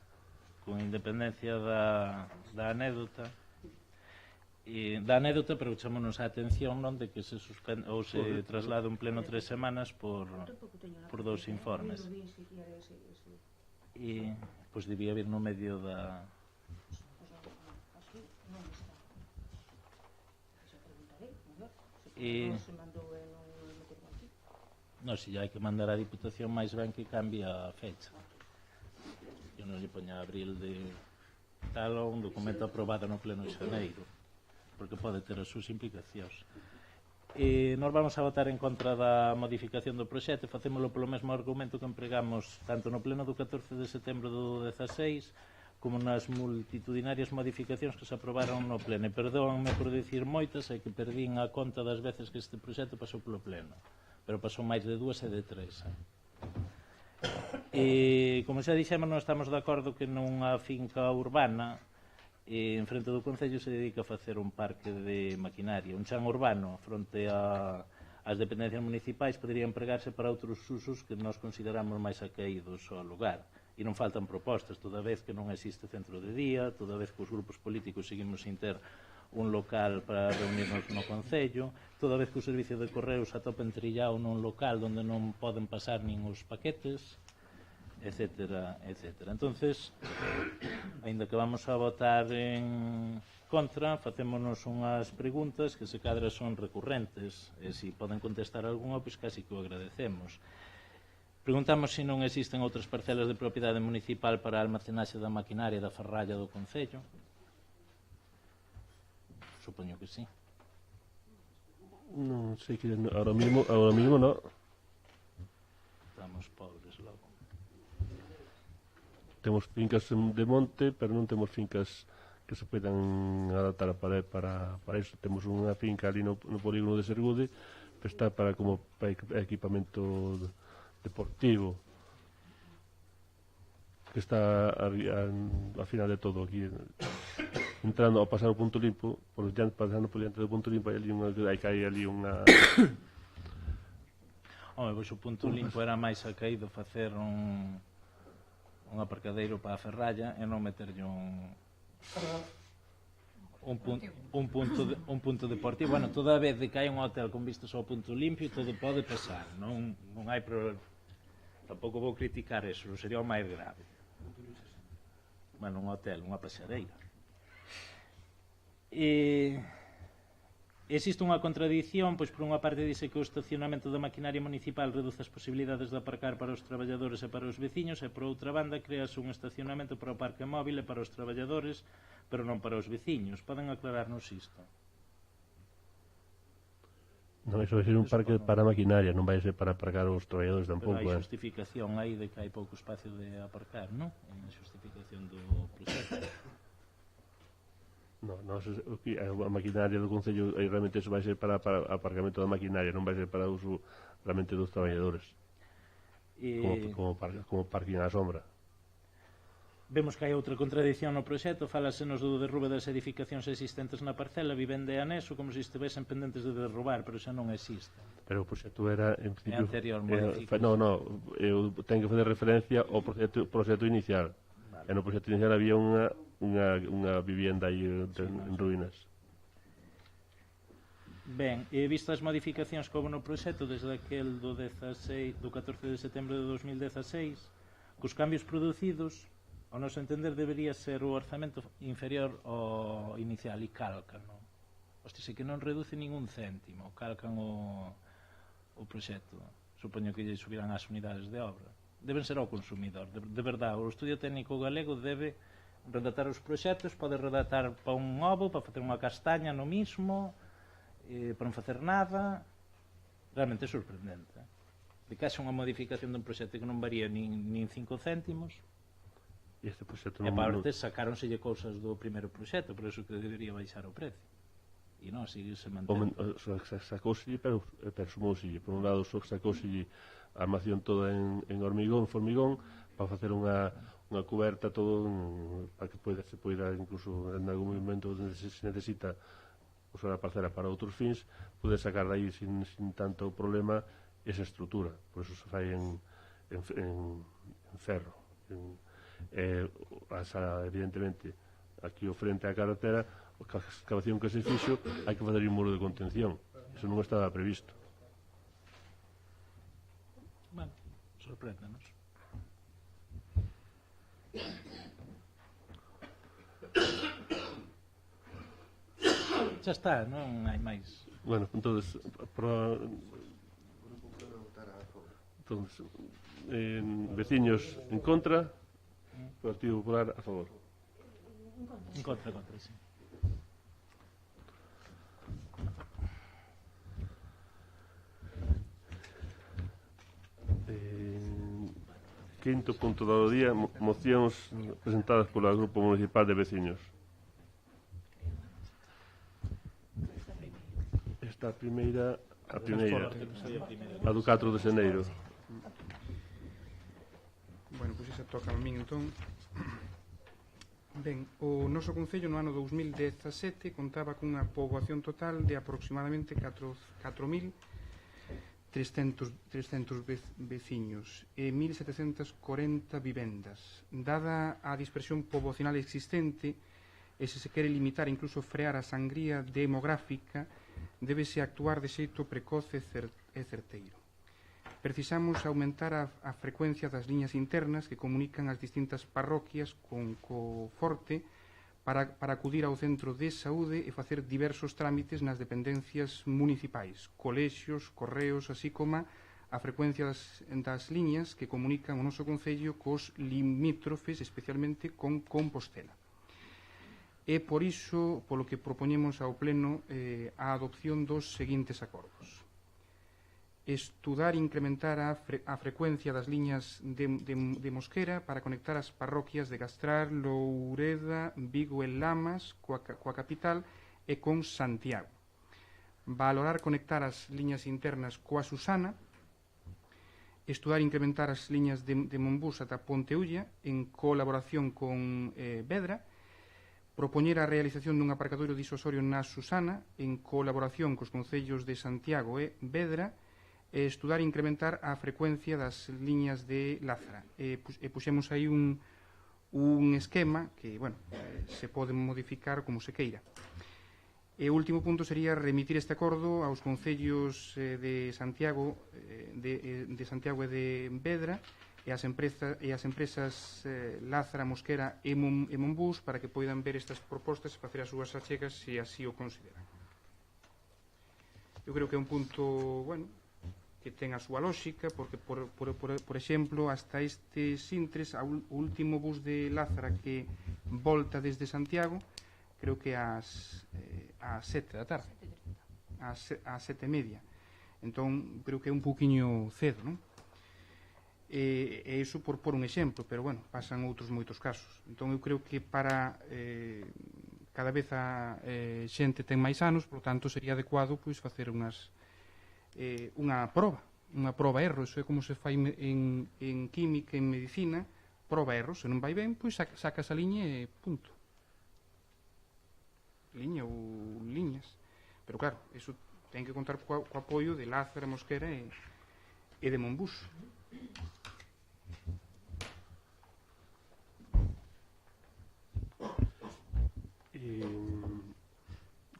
[SPEAKER 3] con independencia da anécdota, pero chamonos a atención non de que se suspende ou se traslada un pleno 3 semanas por dous informes. E, pois, debía vir no medio da...
[SPEAKER 2] Aquí non está. Se preguntarei,
[SPEAKER 3] E...
[SPEAKER 2] non se mandou e non meteu aquí.
[SPEAKER 3] Non, se hai que mandar a Diputación máis ben que cambie a fecha. Eu non lle poña abril de tal ou un documento aprobado no pleno de xaneiro, porque pode ter as súas implicacións. E nós vamos a votar en contra da modificación do proxecto, facémolo polo mesmo argumento que empregamos tanto no pleno do 14 de setembro do 16 como nas multitudinarias modificacións que se aprobaron no pleno. E perdónme por dicir moitas, é que perdín a conta das veces que este proxecto pasou polo pleno, pero pasou máis de 2 e de 3. E, como xa dixemos, non estamos de acordo que nunha finca urbana en frente do Concello se dedica a facer un parque de maquinaria, un chan urbano fronte ás dependencias municipais podería empregarse para outros usos que nós consideramos máis acaídos ao lugar. E non faltan propostas, toda vez que non existe centro de día, toda vez que os grupos políticos seguimos sin ter un local para reunirnos no Concello, toda vez que o servicio de correos atopen trillado nun local onde non poden pasar nin os paquetes, etcétera, etcétera. Entonces, aínda que vamos a votar en contra, facémonos unhas preguntas que se cadra son recurrentes, e se poden contestar algunha, pois casi que o agradecemos. Preguntamos se non existen outras parcelas de propiedade municipal para a almacenaxe da maquinaria da ferralla do Concello. Supoño que sí.
[SPEAKER 1] Non sei que ahora mismo non.
[SPEAKER 3] Estamos pobres logo.
[SPEAKER 1] Temos fincas de monte, pero non temos fincas que se poidan adaptar para iso. Temos unha finca ali no polígono de Sergude, que está para equipamento deportivo, que está a final de todo aquí, entrando ao pasar o punto limpo, pasando por diante do punto limpo, hai ali unha
[SPEAKER 3] Home, pois o punto limpo era máis acaído facer un aparcadeiro para a ferralla e non meterlle un punto deportivo. Bueno, toda vez que hai un hotel con vistas ao punto limpio, todo pode pasar, non hai problema. Tampouco vou criticar eso, sería o máis grave. Bueno, un hotel, unha paxadeira. Existe unha contradición, pois por unha parte dice que o estacionamento da maquinaria municipal reduce as posibilidades de aparcar para os traballadores e para os veciños, e por outra banda crease un estacionamento para o parque móvil e para os traballadores, pero non para os veciños. Poden aclararnos isto?
[SPEAKER 1] Non, iso vai ser un parque para maquinaria, non vai ser para aparcar os traballadores
[SPEAKER 3] Pero
[SPEAKER 1] tampouco.
[SPEAKER 3] hai justificación aí de que hai pouco espacio de aparcar, non? En justificación do proxecto.
[SPEAKER 1] Non, a maquinaria do Concello realmente eso vai ser para aparcamento da maquinaria, non vai ser para uso realmente dos traballadores, como parking á sombra.
[SPEAKER 3] Vemos que hai outra contradición no proxecto, fálasenos do derrube das edificacións existentes na parcela, vivenda e anexo, como se estivesen pendentes de derrubar, pero xa non existe.
[SPEAKER 1] Pero o proxecto era, en principio...
[SPEAKER 3] anterior modificación.
[SPEAKER 1] Eu ten que fazer referencia ao proxecto inicial.
[SPEAKER 3] Vale.
[SPEAKER 1] E no proxecto inicial había unha vivienda aí en ruínas.
[SPEAKER 3] Ben, vistas as modificacións que houve no proxecto desde aquel do 14 de setembro de 2016, cos cambios producidos, ao noso entender debería ser o orzamento inferior ao inicial e calcan, non? Hostia, que non reduce ningún céntimo, calcan o proxecto. Supoño que lle subirán as unidades de obra. Deben ser ao consumidor. De verdade, o estudio técnico galego debe redactar os proxectos, pode redactar para un ovo, para facer unha castaña no mismo, para non facer nada. Realmente é sorprendente. De que haxa unha modificación dun proxecto que non varía nin 5 céntimos.
[SPEAKER 1] E este proxecto
[SPEAKER 3] E aparte sacáronselle cousas do primeiro proxecto, por eso que debería baixar o precio. E non, sigue se mantén.
[SPEAKER 1] Sacouselle, pero sumouselle. Por un lado, sacouselle a armación toda en hormigón, formigón, para facer unha cuberta todo para que se poida incluso en algún momento onde se necesita usar a parcela para outros fins, poder sacar de aí sin tanto problema esa estrutura. Por eso se fai en ferro. Evidentemente, aquí ao frente á carretera, a excavación que se fixo, hai que fazer un muro de contención. Eso non estaba previsto.
[SPEAKER 3] Bueno, sorpréndanos. Xa está, non hai máis.
[SPEAKER 1] Bueno, entonces veciños en contra, Partido Popular a favor.
[SPEAKER 3] En contra, sí.
[SPEAKER 1] Quinto punto do día, mocións presentadas polo Grupo Municipal de Veciños. Esta a primeira, a do 4 de xaneiro.
[SPEAKER 7] Bueno, pois esa toca a min entón. Ben, o noso Concello no ano 2017 contaba cunha poboación total de aproximadamente 4.300 veciños e 1.740 vivendas. Dada a dispersión poboacional existente, e se se quere limitar, incluso frear a sangría demográfica, débese actuar de xeito precoce e certeiro. Precisamos aumentar a frecuencia das liñas internas que comunican as distintas parroquias con Forte para acudir ao centro de saúde e facer diversos trámites nas dependencias municipais, colexios, correos, así como a frecuencia das liñas que comunican o noso Concello cos limítrofes, especialmente con Compostela. E por iso, polo que propoñemos ao Pleno a adopción dos seguintes acordos. Estudar e incrementar a frecuencia das liñas de Mosquera para conectar as parroquias de Gastrar, Loureda, Vigo e Lamas coa capital e con Santiago. Valorar conectar as liñas internas coa Susana. Estudar e incrementar as liñas de Monbús ata Ponteulla en colaboración con Vedra. Propoñer a realización dun aparcadoiro disuasorio na Susana en colaboración cos concellos de Santiago e Vedra. Estudar e incrementar a frecuencia das liñas de Lázara. Puxemos aí un esquema que, bueno, se pode modificar como se queira. E o último punto sería remitir este acordo aos concellos de Santiago de Santiago e de Vedra e as empresas Lázara, Mosquera e Monbús para que poidan ver estas propostas e facer as súas achegas se así o consideran. Eu creo que é un punto, bueno, que ten a súa lógica, porque, por exemplo, hasta este Sintres, o último bus de Lázara que volta desde Santiago, creo que ás 7 da tarde, ás 7:30. Entón, creo que é un pouquiño cedo, non? E iso por un exemplo, pero, bueno, pasan outros moitos casos. Entón, eu creo que para cada vez a xente ten máis anos, por tanto, sería adecuado pois facer unha prova erro. Iso é como se fai en química, en medicina, prova erro. Se non vai ben, pois sacas a liña e punto. Liña ou liñas. Pero claro, iso ten que contar co apoio de Lázara, Mosquera e de Monbús.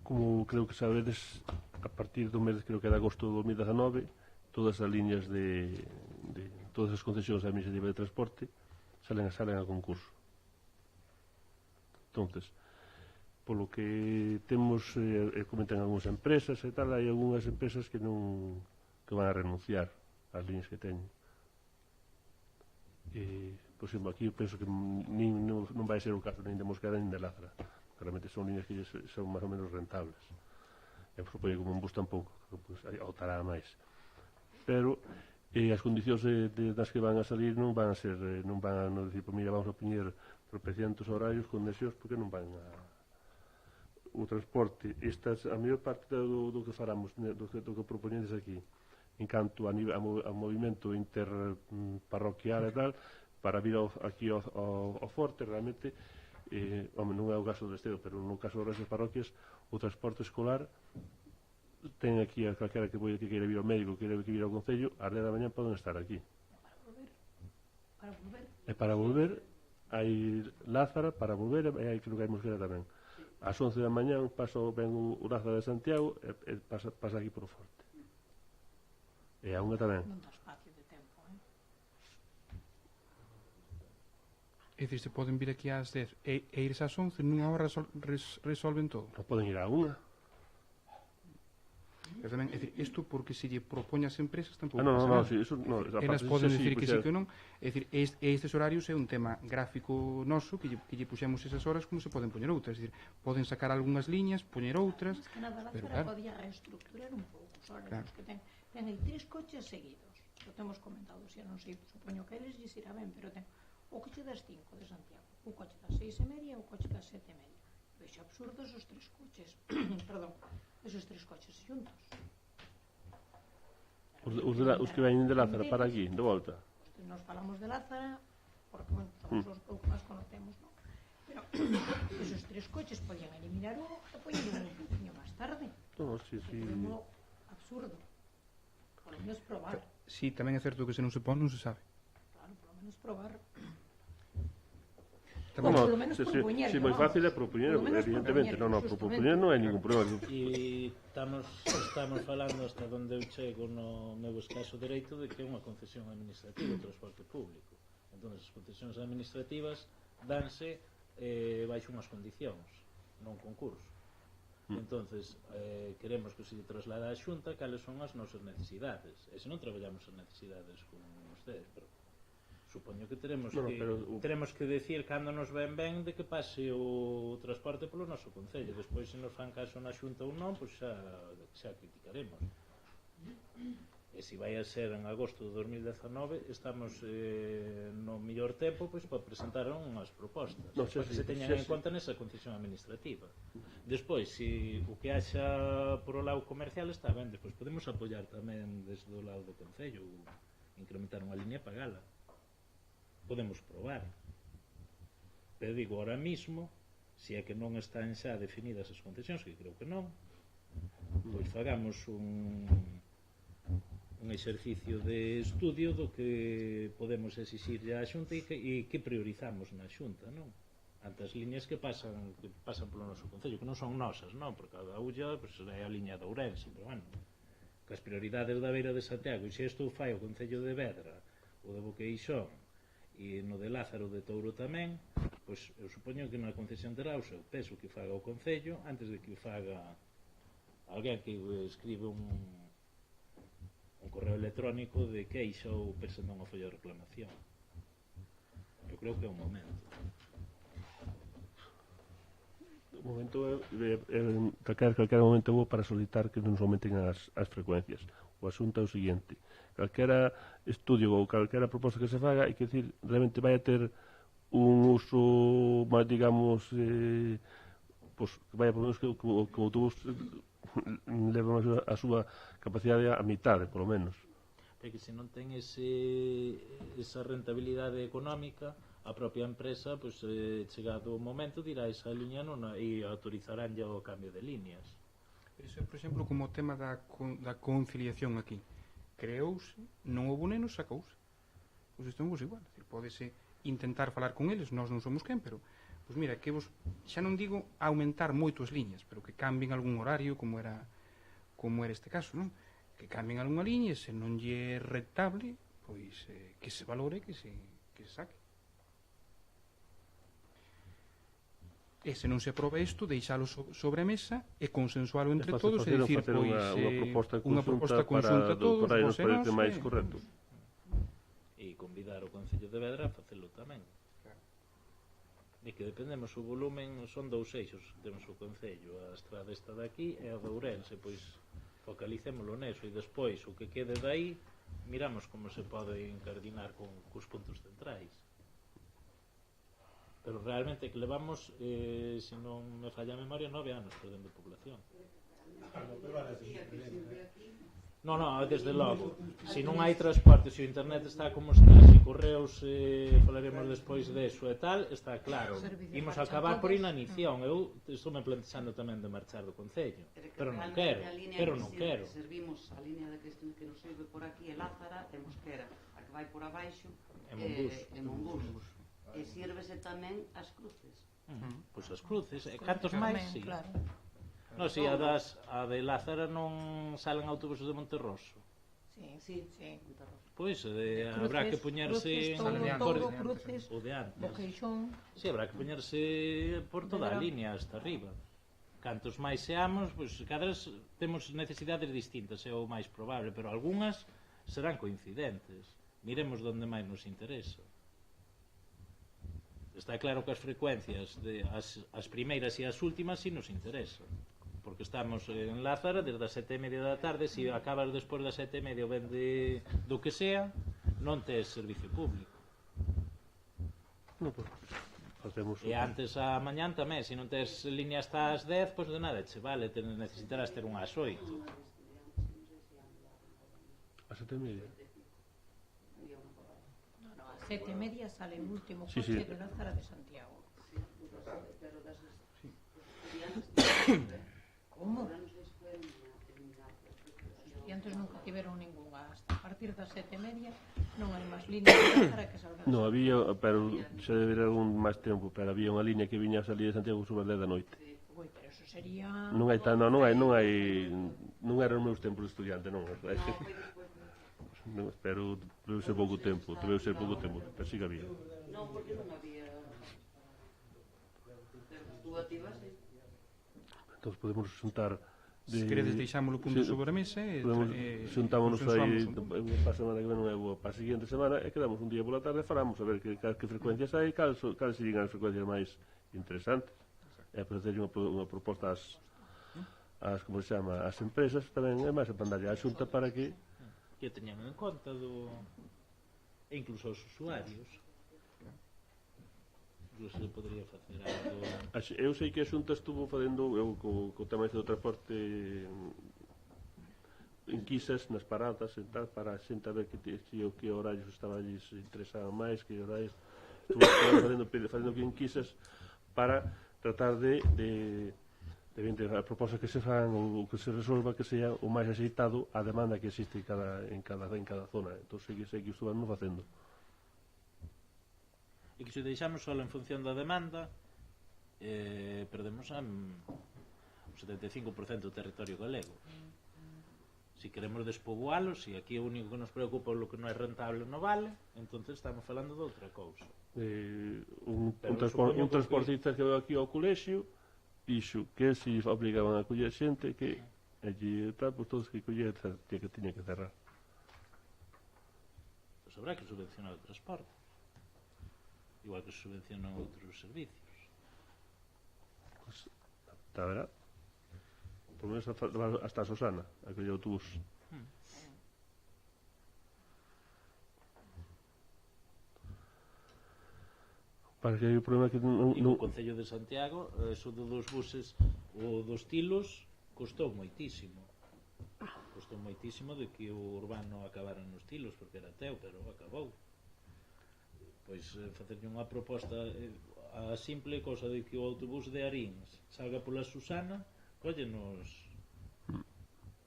[SPEAKER 1] Como creo que sabedes, a partir do mes, creo que de agosto de 2019, todas as liñas de todas as concesións administrativas de transporte salen a concurso. Entonces, polo que temos, comentan algunhas empresas e tal, hai algunhas empresas que van a renunciar ás liñas que teñen. Por exemplo, aquí penso que non vai ser o caso nin de Mosquera nin de Lázara. Realmente son liñas que son máis ou menos rentables. E supoño que como un bus tampouco, pues, optará máis. Pero as condicións das que van a salir non van a decir, pues, mira, vamos a poñer tropecientos horarios, condicións, porque non van a... O transporte, a maior parte do que faramos, do que propoñedes aquí, en canto a movimento interparroquial e tal, para vir aquí ao Forte, realmente, non é o caso do Esteo, pero no caso das parroquias, o transporte escolar ten aquí a calquera que queira vir ao médico, que queira vir ao Concello, ás 10 da mañá poden estar aquí. E para volver hai Lázara, para volver, e hai, creo que hai Mosquera tamén. Ás 11 da mañá ven o Lázara de Santiago e pasa aquí por o Forte. E a unha tamén.
[SPEAKER 6] Non dá espacio de tempo,
[SPEAKER 7] É dicir, se poden vir aquí ás 10 e irse ás 11, nunha hora resolven todo.
[SPEAKER 1] Non poden ir a unha.
[SPEAKER 7] Pero tamén, é dicir, isto porque se lle propón as empresas tampouco
[SPEAKER 1] Non,
[SPEAKER 7] pasa nada.
[SPEAKER 1] sí, eso non.
[SPEAKER 7] Elas poden dicir que sí que non. É dicir, estes horarios é un tema gráfico noso que lle puxemos esas horas como se poden poñer outras. É dicir, poden sacar algunhas liñas, poñer outras.
[SPEAKER 6] Mas que nada,
[SPEAKER 7] pero
[SPEAKER 6] Lázara
[SPEAKER 7] claro,
[SPEAKER 6] podía reestructurar un pouco os horarios
[SPEAKER 7] claro,
[SPEAKER 6] que ten aí 3 coches seguidos. Lo temos comentado, se non sei, supoño que eles lles irá ben, pero ten o coche das 5 de Santiago, o coche das 6:30 e o coche das 7:30. Vexo absurdos os 3 coches, perdón, esos 3 coches xuntos.
[SPEAKER 1] Os que veñen de Lázara para aquí, de volta.
[SPEAKER 6] Nos falamos de Lázara, porque, bueno, somos os pouco máis conocemos, non? Pero esos 3 coches podían eliminar uno e poñer un poquinho máis tarde.
[SPEAKER 1] No, sí.
[SPEAKER 6] É absurdo. Por lo menos probar.
[SPEAKER 7] sí, tamén é certo que se non se pon non se sabe.
[SPEAKER 6] Claro, por lo menos probar.
[SPEAKER 1] No,
[SPEAKER 6] Polo menos propoñer.
[SPEAKER 1] moi fácil é propoñer, evidentemente. Non, propoñer non hai ningún problema.
[SPEAKER 3] E estamos falando hasta onde eu chego no meu escaso dereito de que é unha concesión administrativa o transporte público. Entón, as concesións administrativas danse baixo unhas condicións, non concurso. Entonces, queremos que se traslada a Xunta cales son as nosas necesidades. E se non traballamos as necesidades con ustedes, pero supoño que teremos que decir cando nos ven ben de que pase o transporte polo noso concello. Despois, se nos fan caso na Xunta ou non, pois xa criticaremos. E se vai a ser en agosto de 2019, estamos no mellor tempo pois para presentar unhas propostas para que se teñan en conta nesa concesión administrativa. Despois, se o que haxa por o lado comercial está ben, despois podemos apoiar tamén desde o lado do concello, incrementar unha línea e pagala. Podemos probar, pero digo, ahora mismo, se é que non están xa definidas as concesións, que creo que non, pois fagamos un exercicio de estudio do que podemos exixir á Xunta e que priorizamos na Xunta, non? Ante as liñas que pasan polo noso concello, que non son nosas, non? Porque a Ulla pues, é a liña de Ourense, pero bueno, que as prioridades da Beira de Santiago, e se isto fai o concello de Vedra ou de Boqueixón e no de Lázaro de Touro tamén, pois eu supoño que na concesión terá o seu peso que faga o concello antes de que faga alguén que escribe un correo electrónico de queixa ou presenta unha folla de reclamación. Eu creo que é un momento.
[SPEAKER 1] momento calquera momento é bo para solicitar que non se aumenten as frecuencias. O asunto é o seguinte: calquera estudio ou calquera proposta que se faga, hai que decir, realmente vai a ter un uso máis, digamos, pois, que vaya por menos que o autobús leva a súa capacidade a mitade, polo menos.
[SPEAKER 3] Porque se non ten esa rentabilidade económica, a propia empresa, pois, chegado o momento, dirá esa liña non, e autorizarán ya o cambio de líneas.
[SPEAKER 7] Iso, por exemplo, como o tema da conciliación aquí. Creouse, non houve nenos, sacouse. Pois isto non vos igual. Pódese intentar falar con eles, nós non somos quen, pero pois mira, que vos, xa non digo aumentar moito as liñas, pero que cambien algún horario, como era este caso, non? Que cambien algunha liña, se non lle é rentable, pois que se valore, que se saque. E se non se aproba isto, deixalo sobre a mesa e consensualo entre todos e dicir, pois, unha proposta conjunta a todos,
[SPEAKER 1] para nos parece máis correcto.
[SPEAKER 3] E convidar o Concello de Vedra a facelo tamén. E que dependemos o volumen, son 2 eixos que temos o Concello, a estrada esta daqui e a de Ourense, pois focalicémolo neso e despois o que quede dai miramos como se pode incardinar cos puntos centrais. Pero realmente que levamos, se non me falla a memoria, 9 anos perdendo población. Non, desde logo. Se non hai transporte, se o internet está como está, se correos, falaremos despois deso e tal, está claro. Imos acabar por inanición. Eu estou me plantexando tamén de marchar do Concello. Pero non quero.
[SPEAKER 8] Servimos a línea de que nos sirve por aquí, e Lázara, e Mosquera, a que vai por abaixo, e Monbus. E sírvese tamén as cruces.
[SPEAKER 3] Pois as cruces, e cantos máis, si. Non, si a de Lázara non salen autobuses de Monterroso.
[SPEAKER 8] Sí.
[SPEAKER 3] Pois, habrá que poñerse
[SPEAKER 6] cruces,
[SPEAKER 3] o de antes.
[SPEAKER 6] Boqueixón.
[SPEAKER 3] Si, habrá que poñerse por toda a línea hasta arriba. Cantos máis seamos, pois cada vez temos necesidades distintas, é o máis probable, pero algunhas serán coincidentes. Miremos onde máis nos interesa. Está claro que as frecuencias, as primeiras e as últimas, si nos interesa. Porque estamos en Lázara desde as 7:30 da tarde, se acabas despois das 7:30 ou ben do que sea, non tes servicio público.
[SPEAKER 1] Non, pois, facemos...
[SPEAKER 3] E antes a mañán tamén, se non tes línea hasta as 10, pois de nada che vale, necesitarás ter unhas 8.
[SPEAKER 1] A 7:30?
[SPEAKER 6] 7:30 sale el último coche de Lázara de Santiago. Como? Os estudiantes nunca tiveron ninguna. Hasta a partir das 7:30 non hai máis líneas de Lázara que salgan.
[SPEAKER 1] Non, había, pero se debería un máis tempo, pero había unha línea que viña a salir de Santiago sobre as 10 da noite.
[SPEAKER 6] Ui, pero eso sería...
[SPEAKER 1] Non hai, non eran os meus tempos de estudiante, non. Pero debe ser pouco tempo, pero sí que había.
[SPEAKER 8] Non, porque non había... Tú activas,
[SPEAKER 1] Entón podemos xuntar...
[SPEAKER 7] Se queredes deixámoslo punto sobre a mesa e
[SPEAKER 1] xuntámonos aí para a semana que ven, non é boa, para a seguinte semana, e quedamos un día pola tarde e falamos a ver que frecuencias hai, cales serían as frecuencias máis interesantes, e ofrecerlle unha proposta ás como se chama, ás empresas tamén, é máis a pandalle a xunta para que
[SPEAKER 3] teñan en conta e incluso os usuarios. Incluso se podría facer algo...
[SPEAKER 1] Eu sei que a xunta estuvo facendo co tema do transporte en quisas nas paradas e tal, para a xente a ver que horarios estaban interesaban máis, que horarios estuvo facendo que en quisas para tratar de a proposta que se fan ou que se resolva que sea o máis axeitado a demanda que existe en cada zona. Entón sei que estuvamos facendo.
[SPEAKER 3] E que se deixamos só en función da demanda, perdemos o 75% do territorio galego. Se queremos despoboalo, se aquí o único que nos preocupa é o que non é rentable non vale, entonces estamos falando de outra cousa.
[SPEAKER 1] Un transportista que vai aquí ao colexio dixo que se obligaban a coller xente que allí tal, pois todos que coller que tiña que cerrar.
[SPEAKER 3] Pois habrá que subvencionar o transporte, igual que se subvencionan outros servicios.
[SPEAKER 1] Está, verdad? Por lo menos hasta Sosana, aquel autobús. Para que hai o problema que
[SPEAKER 3] E no Concello de Santiago, eso dos buses ou dos tilos costou moitísimo. Costou moitísimo de que o urbano acabara nos tilos, porque era teu, pero acabou. Pois facerlle unha proposta, a simple cosa de que o autobús de Arins salga pola Susana, collenos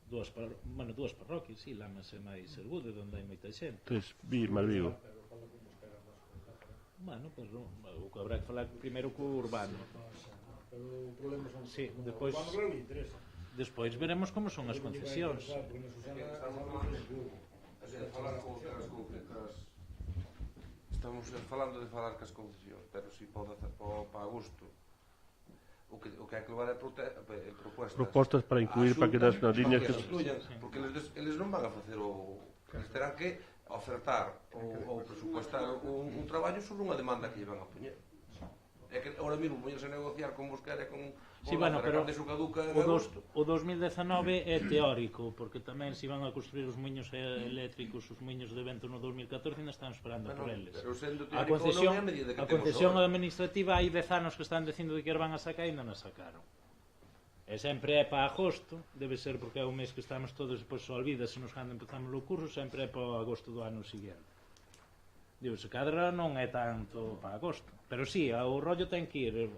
[SPEAKER 3] dúas parroquias, sí, Lamas é máis Sergude, onde hai moita xente.
[SPEAKER 1] Entonces, máis Vigo.
[SPEAKER 3] Bueno, pues o que habrá que falar primeiro co urbano.
[SPEAKER 4] Pero o problema son...
[SPEAKER 3] Sí, depois...
[SPEAKER 4] Cuando non interesa.
[SPEAKER 3] Despois veremos como son as concesións.
[SPEAKER 5] Estamos falando de falar cas concesións, pero si pode hacer para agosto. O que hai que levar é
[SPEAKER 1] propostas para incluir para que das líneas que
[SPEAKER 5] porque eles non van a facer o... Eles terán que ofertar ou presupuestar un traballo sobre unha demanda que lle van a poñer. É que ahora mesmo poñerse a negociar con Buscar e con
[SPEAKER 3] sí, bueno, pero
[SPEAKER 5] o
[SPEAKER 3] 2019 é teórico, porque tamén se van a construir os muiños eléctricos, os muiños de vento no 2014, ainda están esperando por eles. A concesión administrativa hai 10 anos que están dicindo de que van a sacar e ainda non sacaron. E sempre é para agosto, debe ser porque é o mês que estamos todos, depois se olvida se nos cando empezamos o curso, sempre é para agosto do ano seguinte. Digo, se cadra non é tanto para agosto, pero sí, o rollo ten que ir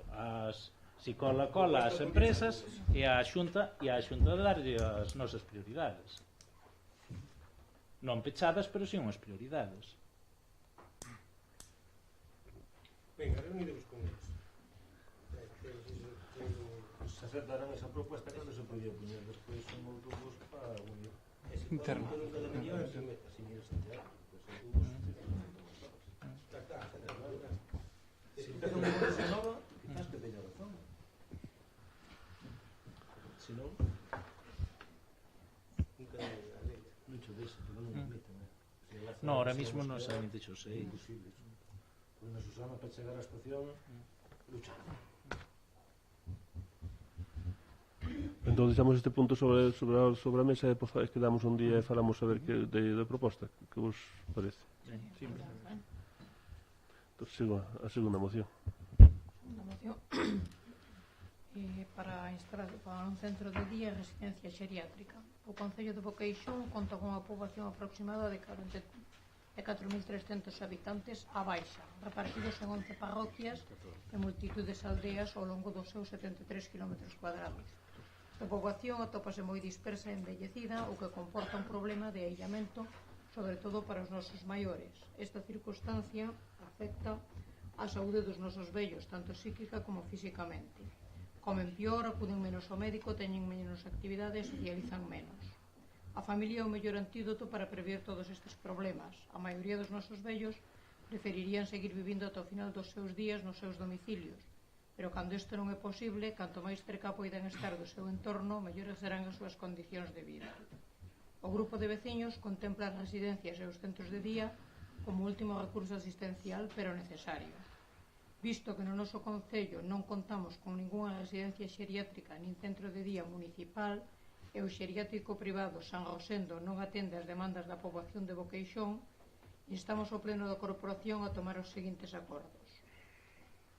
[SPEAKER 3] si cola ás empresas e a Xunta darlle as nosas prioridades. Non pechadas, pero si unhas prioridades.
[SPEAKER 4] Venga, reuniremos con eles. Se acertaran esa propuesta, cando se podía poñer despois un autobús para unir.
[SPEAKER 7] Interno.
[SPEAKER 4] Se empeza unha cosa nova, quizás que teña razón. Se non, nunca admite. Mucho disso, pero non admite.
[SPEAKER 3] No, ahora mismo non solamente xo sei.
[SPEAKER 4] Imposible. Pois na Susana, para chegar á estación, luchando.
[SPEAKER 1] Entón deixamos este punto sobre a mesa e quedamos un día e falamos a ver de proposta que vos parece.
[SPEAKER 3] Sí,
[SPEAKER 1] Entón sigo a segunda moción.
[SPEAKER 6] Para instalar para un centro de día e residencia xeriátrica. O Concello de Boqueixón conta con unha poboación aproximada de 4.300 habitantes a baixa, repartidos en 11 parroquias e multitudes aldeas ao longo dos seus 73 km cuadrados. A poboación atópase moi dispersa e envellecida, o que comporta un problema de aillamento, sobre todo para os nosos maiores. Esta circunstancia afecta a saúde dos nosos vellos, tanto psíquica como físicamente. Comen pior, acuden menos ao médico, teñen menos actividade e socializan menos. A familia é o mellor antídoto para prever todos estes problemas. A maioría dos nosos vellos preferirían seguir vivindo ata o final dos seus días nos seus domicilios, pero cando isto non é posible, canto máis cerca poidan estar do seu entorno, mellores serán as súas condicións de vida. O grupo de veciños contempla as residencias e os centros de día como último recurso asistencial, pero necesario. Visto que no noso concello non contamos con ningunha residencia xeriátrica nin centro de día municipal e o xeriátrico privado San Rosendo non atende as demandas da poboación de Boqueixón, instamos ao pleno da corporación a tomar os seguintes acordos.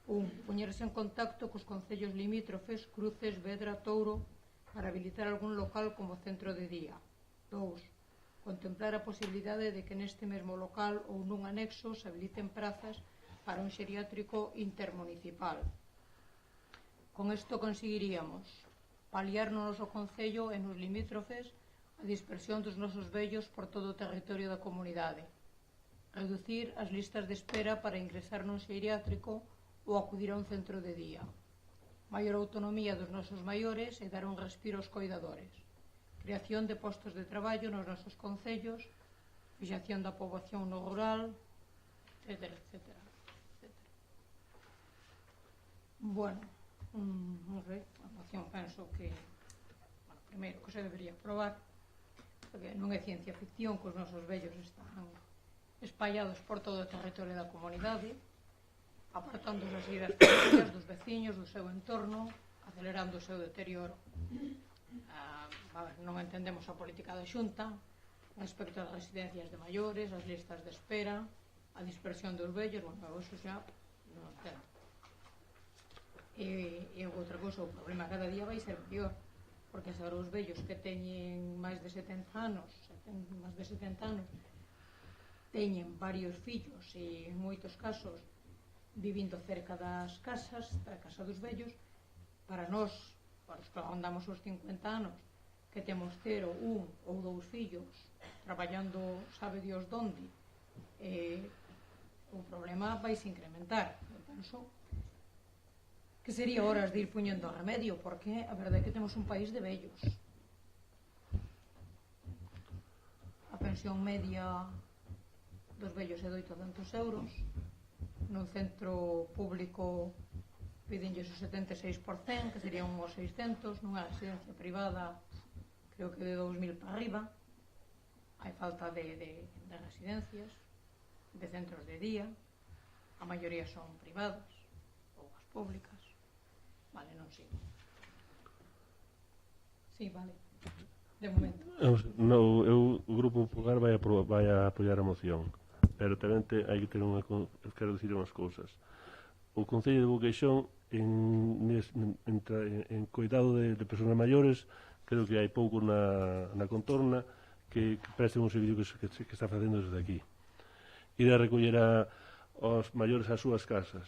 [SPEAKER 6] 1. Poñerse en contacto cos concellos limítrofes, Cruces, Vedra, Touro, para habilitar algún local como centro de día. 2. Contemplar a posibilidade de que neste mesmo local ou nun anexo se habiliten prazas para un xeriátrico intermunicipal. Con isto conseguiríamos paliar no noso concello e nos limítrofes a dispersión dos nosos vellos por todo o territorio da comunidade, reducir as listas de espera para ingresar nun xeriátrico ou acudir a un centro de día, maior autonomía dos nosos maiores e dar un respiro aos coidadores, creación de postos de traballo nos nosos concellos, fixación da poboación no rural, etcétera, etcétera. Bueno, non sei, a moción penso que, primeiro, que se debería aprobar, porque non é ciencia ficción que os nosos vellos están espallados por todo o territorio da comunidade, apartando as así das familias, dos veciños, do seu entorno, a acelerando o seu deterioro. Non entendemos a política da Xunta respecto ás residencias de maiores, as listas de espera, a dispersión dos vellos, bueno, eso xa non entendo. E outra cosa, o problema cada día vai ser peor, porque agora os vellos que teñen máis de 70 anos, teñen varios fillos e en moitos casos vivindo cerca das casas, da casa dos vellos. Para nós, para os que andamos os 50 anos, que temos 0, 1 ou 2 fillos traballando sabe Dios donde, o problema vai se incrementar. Eu penso que sería horas de ir puñendo remedio, porque a verdade é que temos un país de vellos. A pensión media dos vellos é de 800 euros, nun centro público pidenlles o 76%, que serían uns 600, nunha residencia privada creo que de 2000 para arriba. Hai falta de residencias, de centros de día, a maioría son privadas ou as públicas. Vale, non sei. Sí, vale. De momento.
[SPEAKER 1] No, o Grupo Popular vai a apoiar a moción, pero tamén hai que ter quero dicir unhas cousas. O Concello de Boqueixón en cuidado de persoas maiores, creo que hai pouco na contorna que preste un servicio que está facendo desde aquí. Ir a recoller aos maiores ás súas casas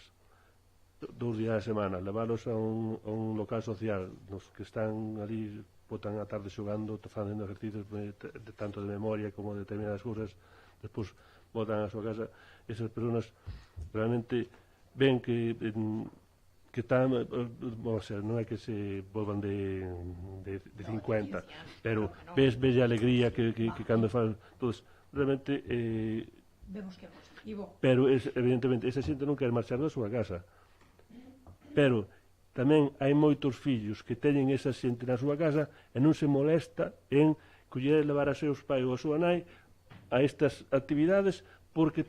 [SPEAKER 1] 2 días a semana, leválos a un local social, nos que están ali, botan a tarde xogando, facendo ejercicios tanto de memoria como de determinadas cousas, despois botan a súa casa. Esas persoas realmente ven que están, o sea, non é que se volvan de 50, pero ves a alegría que cando fan todos, realmente
[SPEAKER 6] vemos que é positivo,
[SPEAKER 1] pero evidentemente esa xente non quer marchar da súa casa, pero tamén hai moitos fillos que teñen esa xente na súa casa e non se molesta en coller e levar a seus pais ou a súa nai a estas actividades porque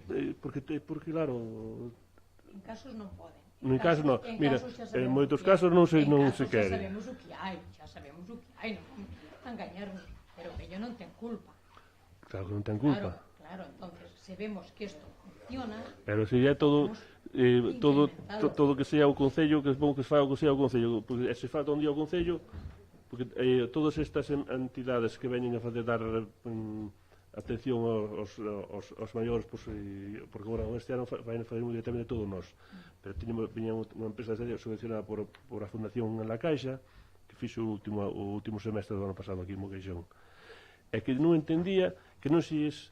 [SPEAKER 1] claro,
[SPEAKER 6] en casos non poden.
[SPEAKER 1] En casos non, mira, en moitos casos non se quere.
[SPEAKER 6] Xa sabemos o que hai, non vamos a engañarnos, pero que yo non ten culpa.
[SPEAKER 1] Claro que non ten culpa.
[SPEAKER 6] Claro, entonces, se vemos que isto funciona...
[SPEAKER 1] Pero se é todo que sea o Concello, que é bom que se faga o que sea o Concello, porque se falta un día o Concello, porque todas estas entidades que veñen a facer dar atención aos maiores, porque agora este ano vai fazer directamente todos nós, pero viña unha empresa subvencionada por a Fundación La Caixa, que fixo o último semestre do ano pasado aquí en Moqueixón, e que non entendía que non se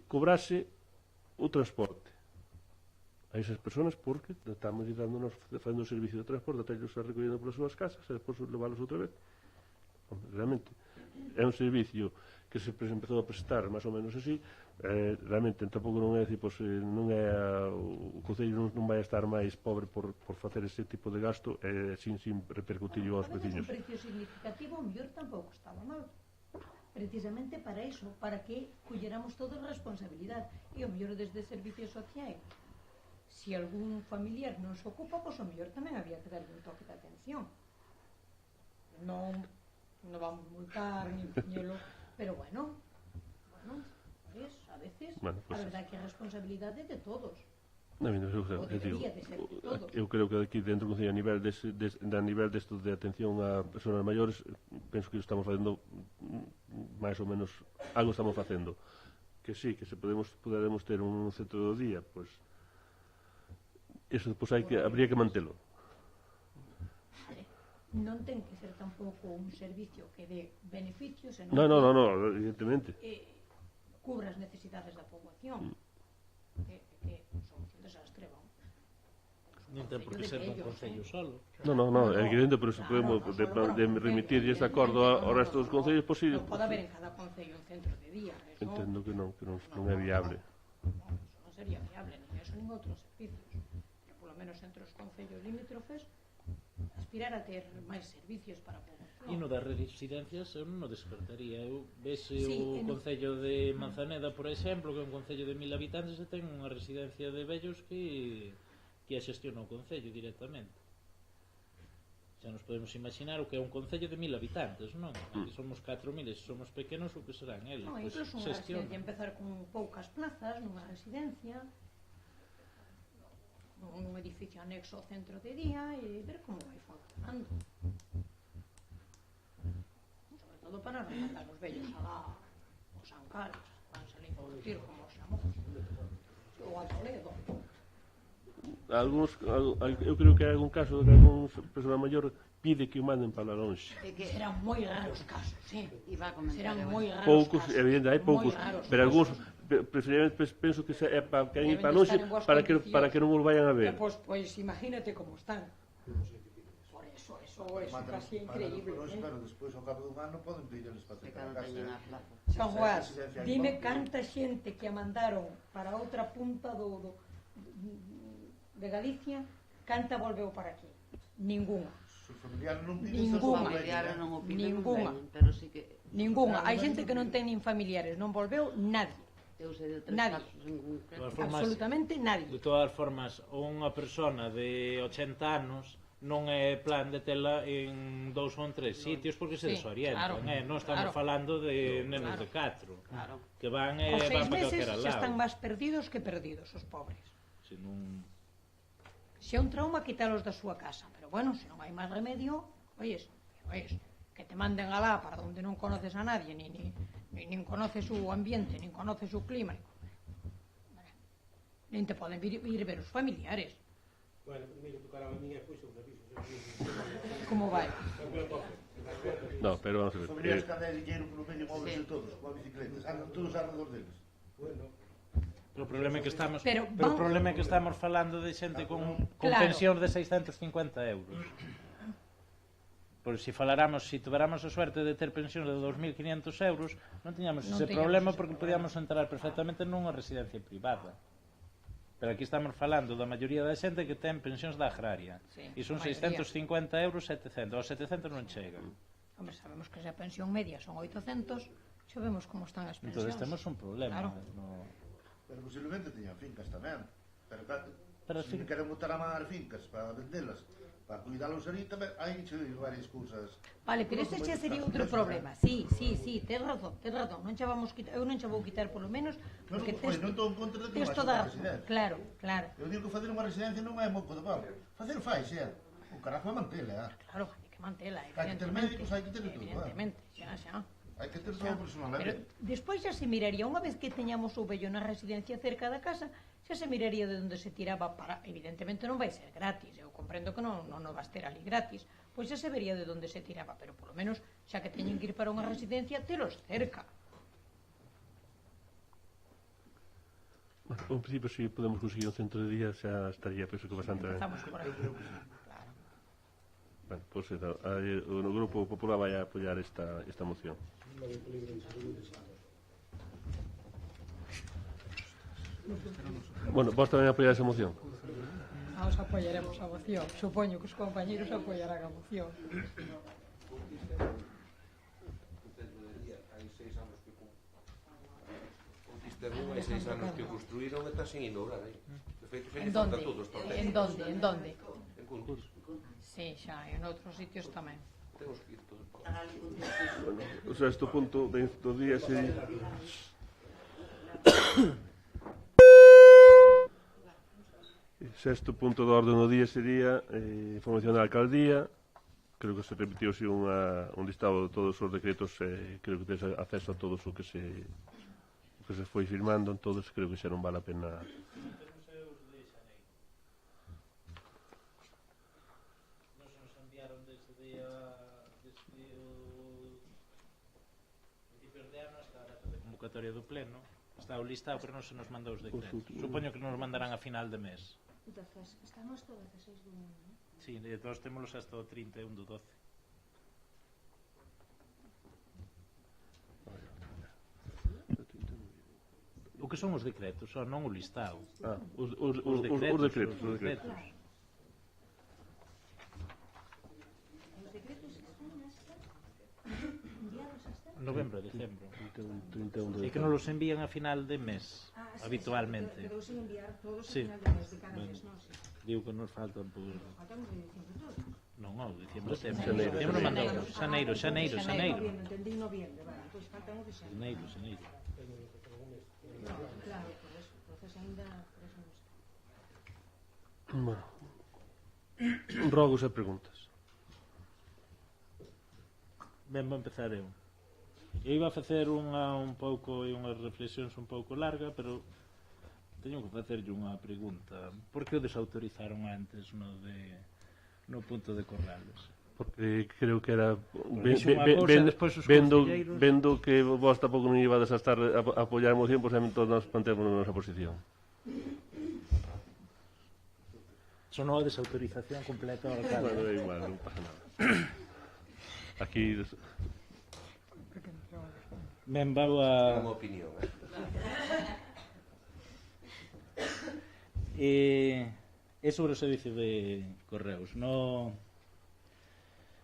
[SPEAKER 1] cobrase o transporte a esas persoas, porque estamos dándonos facendo o servicio de transporte, atallos a recollendo polas súas casas e depois leválos outra vez. Realmente é un servicio que se empezou a prestar máis ou menos así, realmente tampouco non é dicir, non é o Concello non vai a estar máis pobre por facer ese tipo de gasto sin repercutirlo aos veciños.
[SPEAKER 2] Un precio significativo, o mellor tampouco estaba mal, precisamente para iso, para que colléramos toda a responsabilidade, e o mellor desde servicios sociais, se algún familiar non se ocupa, pois o mellor tamén había que darle un toque de atención. Non vamos multar, ni puñelo, pero bueno, pues, a veces, a verdade que a responsabilidade é de todos.
[SPEAKER 1] Eu creo que aquí dentro do Concello, a nivel desto de atención a persoas maiores, penso que estamos facendo máis ou menos algo estamos facendo, que sí, que se poderemos ter un centro do día, pois eso depois habría que mantelo.
[SPEAKER 6] Non ten que ser tampouco un servicio que dé beneficios, senón
[SPEAKER 1] no, evidentemente
[SPEAKER 6] cubra as necesidades da poboación, que somos un desastre, vamos.
[SPEAKER 3] Non ten por que ser un concello solo.
[SPEAKER 1] No, é evidente, por eso podemos de remitir este acordo ao resto dos concellos posible.
[SPEAKER 6] Non pode haber en cada concello un centro de día.
[SPEAKER 1] Entendo que non é viable.
[SPEAKER 6] Eso non sería viable, nin eso nin outros servicios. Pero polo menos entre os concellos limítrofes aspirar a ter máis servicios para a poboación.
[SPEAKER 3] E no das residencias eu non o descartaría. Eu vese o Concello de Manzaneda, por exemplo, que é un concello de 1000 habitantes e ten unha residencia de vellos que a xestiona o Concello directamente. Xa nos podemos imaginar o que é un concello de 1000 habitantes, non? Aquí somos 4000, e se somos pequenos, o que serán eles?
[SPEAKER 6] Non,
[SPEAKER 3] Pois
[SPEAKER 6] incluso unha
[SPEAKER 3] xestiona.
[SPEAKER 6] residencia, empezar con poucas plazas nunha residencia, nun edificio anexo ao centro de día e ver como vai funcionando. Sobre todo para non mandar os vellos alá os San Carlos, van salir por decir como os chamamos, ou a Toledo.
[SPEAKER 1] Eu creo que hai algún caso de que algún persona maior pide que o manden para longe.
[SPEAKER 6] Serán moi raros casos, sí.
[SPEAKER 8] Iba a comentar
[SPEAKER 6] Serán
[SPEAKER 8] eu.
[SPEAKER 6] moi raros
[SPEAKER 1] Poucos,
[SPEAKER 6] casos.
[SPEAKER 1] evidente, hai poucos,
[SPEAKER 6] moi raros
[SPEAKER 1] pero algúns
[SPEAKER 6] casos.
[SPEAKER 1] preferiblemente penso que é para que ir
[SPEAKER 6] Deben
[SPEAKER 1] para
[SPEAKER 6] de
[SPEAKER 1] longe
[SPEAKER 6] estar en boas
[SPEAKER 1] para que non os vayan a ver.
[SPEAKER 6] Pois imagínate como están. Por eso é casi increíble.
[SPEAKER 4] Pero despois ao cabo dun ano poden pedirles para
[SPEAKER 8] Se
[SPEAKER 4] ter a
[SPEAKER 8] cada
[SPEAKER 4] casa.
[SPEAKER 8] teñen a plaza.
[SPEAKER 6] San Juan, dime canta xente que a mandaron para outra punta de Galicia, canta volveu para aquí. Ningunha.
[SPEAKER 4] Os familiares non piden
[SPEAKER 6] Ninguna.
[SPEAKER 8] Os familiares non o piden, non
[SPEAKER 6] Ningunha.
[SPEAKER 8] veñen, pero sí que...
[SPEAKER 6] Ningunha. Hai xente que non ten nin familiares, non volveu nadie.
[SPEAKER 8] Eu sei de 3
[SPEAKER 6] Nadie.
[SPEAKER 8] casos en concreto.
[SPEAKER 3] De todas formas,
[SPEAKER 6] Absolutamente nadie.
[SPEAKER 3] De todas formas, unha persona de 80 anos non é plan de tela en 2 ou en 3 sitios porque se
[SPEAKER 6] Sí,
[SPEAKER 3] desorientan,
[SPEAKER 6] claro,
[SPEAKER 3] non estamos
[SPEAKER 6] claro.
[SPEAKER 3] falando de nenos de 4
[SPEAKER 8] Claro.
[SPEAKER 3] que van
[SPEAKER 6] Os 6
[SPEAKER 3] van para
[SPEAKER 6] meses
[SPEAKER 3] calquera
[SPEAKER 6] xa están
[SPEAKER 3] lado.
[SPEAKER 6] máis perdidos que perdidos, os pobres.
[SPEAKER 3] Se non...
[SPEAKER 6] Se é un trauma, quitalos da súa casa. Pero bueno, se non hai máis remedio, oyes, que te manden alá para onde non conoces a nadie, nin conoces o ambiente, nin conoces o clima, nin te poden vir ver os familiares.
[SPEAKER 9] Bueno, primeiro tocar a miña puxo un aviso.
[SPEAKER 6] Como vai?
[SPEAKER 1] No, pero vamos a
[SPEAKER 4] Os
[SPEAKER 1] ver.
[SPEAKER 4] familiares cando hai dinheiro polo medio móvense todos, coa bicicleta, andan todos alrededor deles.
[SPEAKER 9] Bueno,
[SPEAKER 3] Pero o problema é que estamos
[SPEAKER 6] Pero
[SPEAKER 3] o
[SPEAKER 6] van-
[SPEAKER 3] problema é que estamos falando de xente con
[SPEAKER 6] Claro.
[SPEAKER 3] pensións de 650 euros. Por si faláramos, si tuveramos a suerte de ter pensións de 2500 euros, non tiñamos
[SPEAKER 6] Non
[SPEAKER 3] ese
[SPEAKER 6] tiñamos
[SPEAKER 3] problema
[SPEAKER 6] ese
[SPEAKER 3] porque
[SPEAKER 6] problema.
[SPEAKER 3] podíamos entrar perfectamente nunha residencia privada. Pero aquí estamos falando da maioría da xente que ten pensións da agraria.
[SPEAKER 6] Sí,
[SPEAKER 3] E son
[SPEAKER 6] a maioría.
[SPEAKER 3] 650 euros, 700. Aos 700 non chegan.
[SPEAKER 6] Hombre, sabemos que se a pensión media son 800, xa vemos como están as pensións.
[SPEAKER 3] Entón temos un problema.
[SPEAKER 6] Claro.
[SPEAKER 3] No...
[SPEAKER 4] Pero posiblemente teñan fincas tamén.
[SPEAKER 3] Pero
[SPEAKER 4] se
[SPEAKER 3] sí.
[SPEAKER 4] queren botar a man as fincas para vendelas, para cuidalos ali tamén, hai varias cousas.
[SPEAKER 6] Vale, pero ese xa sería outro problema. Sí, tes razón. Non xa vamos quitar, eu non xa vou quitar polo menos porque tes
[SPEAKER 4] non estou en contra de que
[SPEAKER 6] tes
[SPEAKER 4] vaya
[SPEAKER 6] toda
[SPEAKER 4] unha
[SPEAKER 6] a razón.
[SPEAKER 4] residencia.
[SPEAKER 6] Claro.
[SPEAKER 4] Eu digo que facer unha residencia non é moco de pau. Facer fai, xa. O carajo é mantela,
[SPEAKER 6] Claro, hai que mantela,
[SPEAKER 4] Hai que ter
[SPEAKER 6] evidentemente.
[SPEAKER 4] médicos, hai que ter todo,
[SPEAKER 6] Evidentemente, xa.
[SPEAKER 4] Hai que ter todo o personal
[SPEAKER 6] Pero
[SPEAKER 4] ali.
[SPEAKER 6] despois xa se miraría, unha vez que teñamos o vello na residencia cerca da casa, xa se miraría de onde se tiraba para, evidentemente non vai ser gratis, eu comprendo que non o vas ter ali gratis, pois xa se vería de onde se tiraba, pero polo menos xa que teñen que ir para unha residencia, telos cerca.
[SPEAKER 1] Bueno, en principio, si podemos conseguir un centro de día, xa estaría, penso que bastante ben.
[SPEAKER 6] Empezamos por aí. Claro.
[SPEAKER 1] Bueno, pues, o Grupo Popular vai a apoiar esta moción. Bueno, vos tamén apoiar esa moción?
[SPEAKER 6] Nos apoiaremos a moción. Supoño que os compañeros apoiarán a moción.
[SPEAKER 5] Hai 6 anos que Cisterna hai 6 anos que construíron e está sin inaugurar aí. De feito,
[SPEAKER 6] En
[SPEAKER 5] falta
[SPEAKER 6] donde?
[SPEAKER 5] todo, está
[SPEAKER 6] En donde? En donde?
[SPEAKER 5] En Cuntis.
[SPEAKER 6] Sí, xa, en outros sitios tamén.
[SPEAKER 5] Temos que ir todos para
[SPEAKER 8] Están ali con Dios.
[SPEAKER 1] Bueno, o sexto punto do día sería... Sexto punto do orden do día sería información da alcaldía. Creo que se repetiu un listado de todos os decretos, creo que tens acceso a todos o que se foi firmando, en todos creo que xa non vale a pena.
[SPEAKER 3] Nos enviaron desde principios de ano hasta a data de convocatoria do pleno. Está o listado, pero non se nos mandou os decretos. Supoño que nos mandarán a final de mes.
[SPEAKER 2] Están hasta o 16 do 1, non?
[SPEAKER 3] Sí, e todos témolos hasta o 31 do 12. O que son os decretos, só non o listado.
[SPEAKER 1] Os decretos.
[SPEAKER 2] Os decretos están enviados hasta...
[SPEAKER 3] Novembro e decembro.
[SPEAKER 1] 31
[SPEAKER 3] E que non los envían a final de mes, habitualmente.
[SPEAKER 2] Quedou sin enviar todos
[SPEAKER 3] Sí.
[SPEAKER 2] a final de mes de cada
[SPEAKER 3] Bueno.
[SPEAKER 2] mes, non? Sí.
[SPEAKER 3] Digo que nos faltan por...
[SPEAKER 2] Faltamos de diciembre todos.
[SPEAKER 3] Non, diciembre,
[SPEAKER 1] Xaneiro.
[SPEAKER 3] setembro mandou. Xaneiro.
[SPEAKER 2] Noviembre, entendí noviembre, vale, pois faltan o de
[SPEAKER 3] Xaneiro.
[SPEAKER 2] Claro, por eso, entonces ainda, por eso non sei.
[SPEAKER 1] Bueno. Rogos e preguntas.
[SPEAKER 3] Ben, vou empezar eu. Eu iba a facer unhas reflexións un pouco larga, pero teño que facerlle unha pregunta. Por que o desautorizaron antes no punto de Corrales?
[SPEAKER 1] Porque creo que era
[SPEAKER 3] vendo
[SPEAKER 1] vendo que vos tampouco non ibades a estar a apoiar a moción, pois todos nos planteamos a nosa posición.
[SPEAKER 3] Sonou a desautorización completa ao alcalde.
[SPEAKER 1] Bueno, é igual, non pasa nada. Aquí
[SPEAKER 3] Ben, vou
[SPEAKER 5] É
[SPEAKER 3] a...
[SPEAKER 5] unha opinión.
[SPEAKER 3] É sobre o servicio de correos. No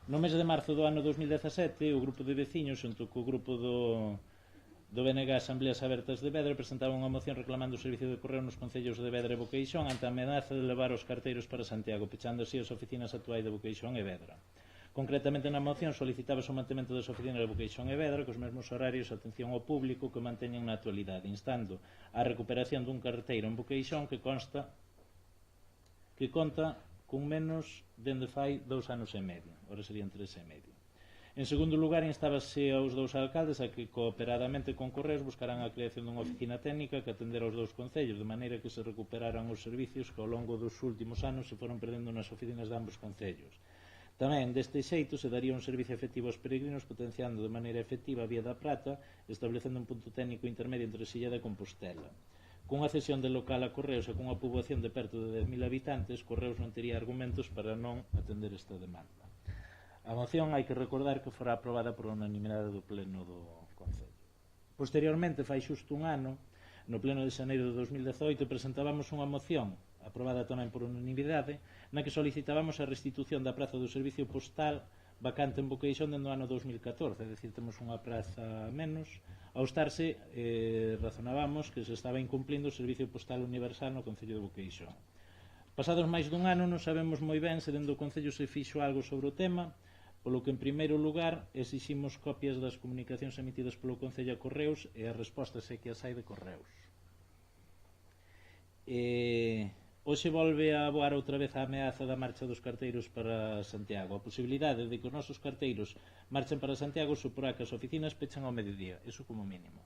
[SPEAKER 3] mes de marzo do ano 2017, o grupo de veciños, xunto co grupo do BNG Asambleas Abertas de Vedra, presentaba unha moción reclamando o servicio de correo nos concellos de Vedra e Boqueixón ante a amenaza de levar os carteiros para Santiago, pechando así as oficinas actuais de Boqueixón e Vedra. Concretamente na moción solicitábase o mantemento das oficinas de Boqueixón e Vedra cos mesmos horarios de atención ao público que manteñen na actualidade, instando a recuperación dun carteiro en Boqueixón que conta cun menos dende fai 2 anos e medio, ora serían 3 e medio. En segundo lugar, instábase aos dous alcaldes a que cooperadamente con Correos buscaran a creación dunha oficina técnica que atendera aos dous concellos, de maneira que se recuperaran os servicios que ao longo dos últimos anos se foron perdendo nas oficinas de ambos concellos. Tamén, deste xeito, se daría un servicio efectivo aos peregrinos, potenciando de maneira efectiva a Vía da Prata, establecendo un punto técnico intermedio entre Silla e Compostela. Cunha cesión de local a Correos e cunha poboación de perto de 10.000 habitantes, Correos non tería argumentos para non atender esta demanda. A moción hai que recordar que fora aprobada por unanimidade do Pleno do Concello. Posteriormente, fai xusto un ano, no Pleno de xaneiro de 2018, presentábamos unha moción aprobada tamén por unanimidade, na que solicitábamos a restitución da praza do servicio postal vacante en Boqueixón dentro do ano 2014, é dicir, temos unha praza menos. Ao estarse, razonábamos que se estaba incumplindo o servicio postal universal no Concello de Boqueixón. Pasados máis dun ano non sabemos moi ben se dentro do Concello se fixo algo sobre o tema, polo que en primeiro lugar exiximos copias das comunicacións emitidas polo Concello a Correos e a resposta é que as hai de Correos. Hoxe volve a voar outra vez a ameaza da marcha dos carteiros para Santiago. A posibilidade de que os nosos carteiros marchen para Santiago suporá que as oficinas pechan ao mediodía, eso como mínimo.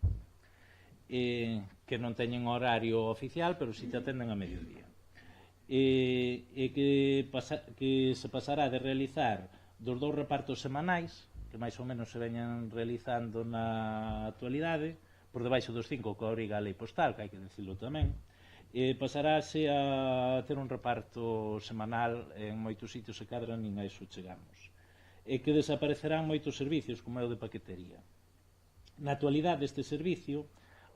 [SPEAKER 3] Que non teñen horario oficial, pero si te atenden a mediodía. Que se pasará de realizar dos 2 repartos semanais, que máis ou menos se veñan realizando na actualidade, por debaixo dos 5 que obriga a lei postal, que hai que decirlo tamén, pasaráse a ter un reparto semanal en moitos sitios e cadra nin a iso chegamos. E que desaparecerán moitos servicios, como é o de paquetería. Na actualidade, este servicio,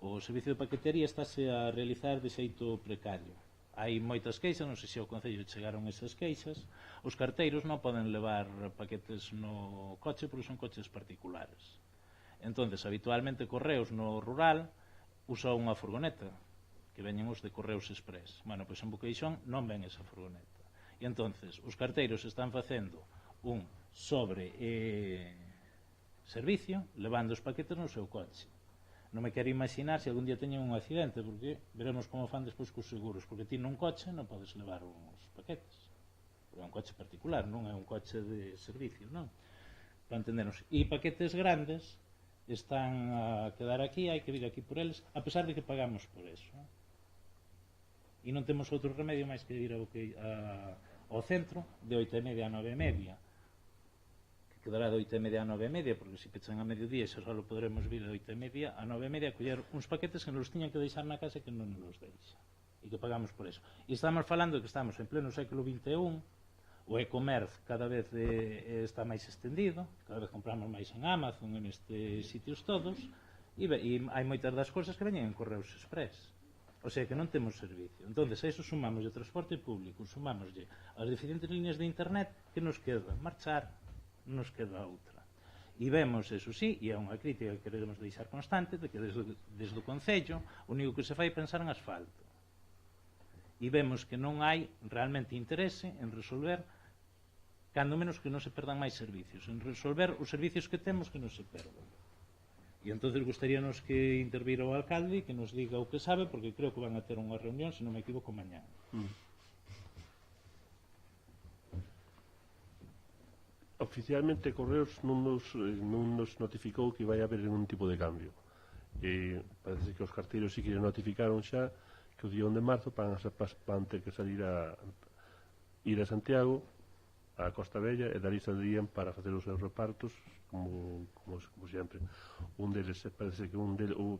[SPEAKER 3] o servicio de paquetería, estáse a realizar de xeito precario. Hai moitas queixas, non sei se ao Concello chegaron esas queixas. Os carteiros non poden levar paquetes no coche porque son coches particulares. Entonces, habitualmente, Correos no rural usa unha furgoneta, que veñen os de Correos Express. Bueno, pois en Boqueixón non ven esa furgoneta. E entonces, os carteiros están facendo un sobre servicio, levando os paquetes no seu coche. Non me quero imaginar se algún día teñen un accidente, porque veremos como fan despois cos seguros, porque ti nun coche non podes levar uns paquetes. Porque é un coche particular, non é un coche de servicio, non? Para entendernos. E paquetes grandes están a quedar aquí, hai que vir aquí por eles, a pesar de que pagamos por eso. E non temos outro remedio máis que ir ao centro de 8:30 a 9:30, que quedará de 8:30 a 9:30, porque se pechan a mediodía xa só podremos vir de 8:30 a 9:30 a coller uns paquetes que nos tiñan que deixar na casa e que non nos deixa, e que pagamos por eso. E estamos falando de que estamos en pleno século XXI, o e-commerce cada vez está máis extendido, cada vez compramos máis en Amazon, en estes sitios todos, e hai moitas das cousas que veñen en Correos Express. O sea que non temos servicio. Entonces a iso sumamos de transporte público, sumamoslle as diferentes líneas de internet, que nos queda marchar, non nos queda outra. E vemos, eso sí, e é unha crítica que queremos deixar constante, de que desde o Concello o único que se fai é pensar en asfalto. E vemos que non hai realmente interese en resolver cando menos que non se perdan máis servicios, en resolver os servicios que temos que non se perdan. E entonces gustaríanos que intervira o alcalde e que nos diga o que sabe, porque creo que van a ter unha reunión, se non me equivoco, mañá.
[SPEAKER 1] Oficialmente Correos non nos notificou que vai haber ningún tipo de cambio. Parece que os carteiros sí que notificaron xa que o día 1 de marzo van ter que salir ir a Santiago, a Costa Bella, e dali saldrían para facer os seus repartos como sempre. Un deles, parece que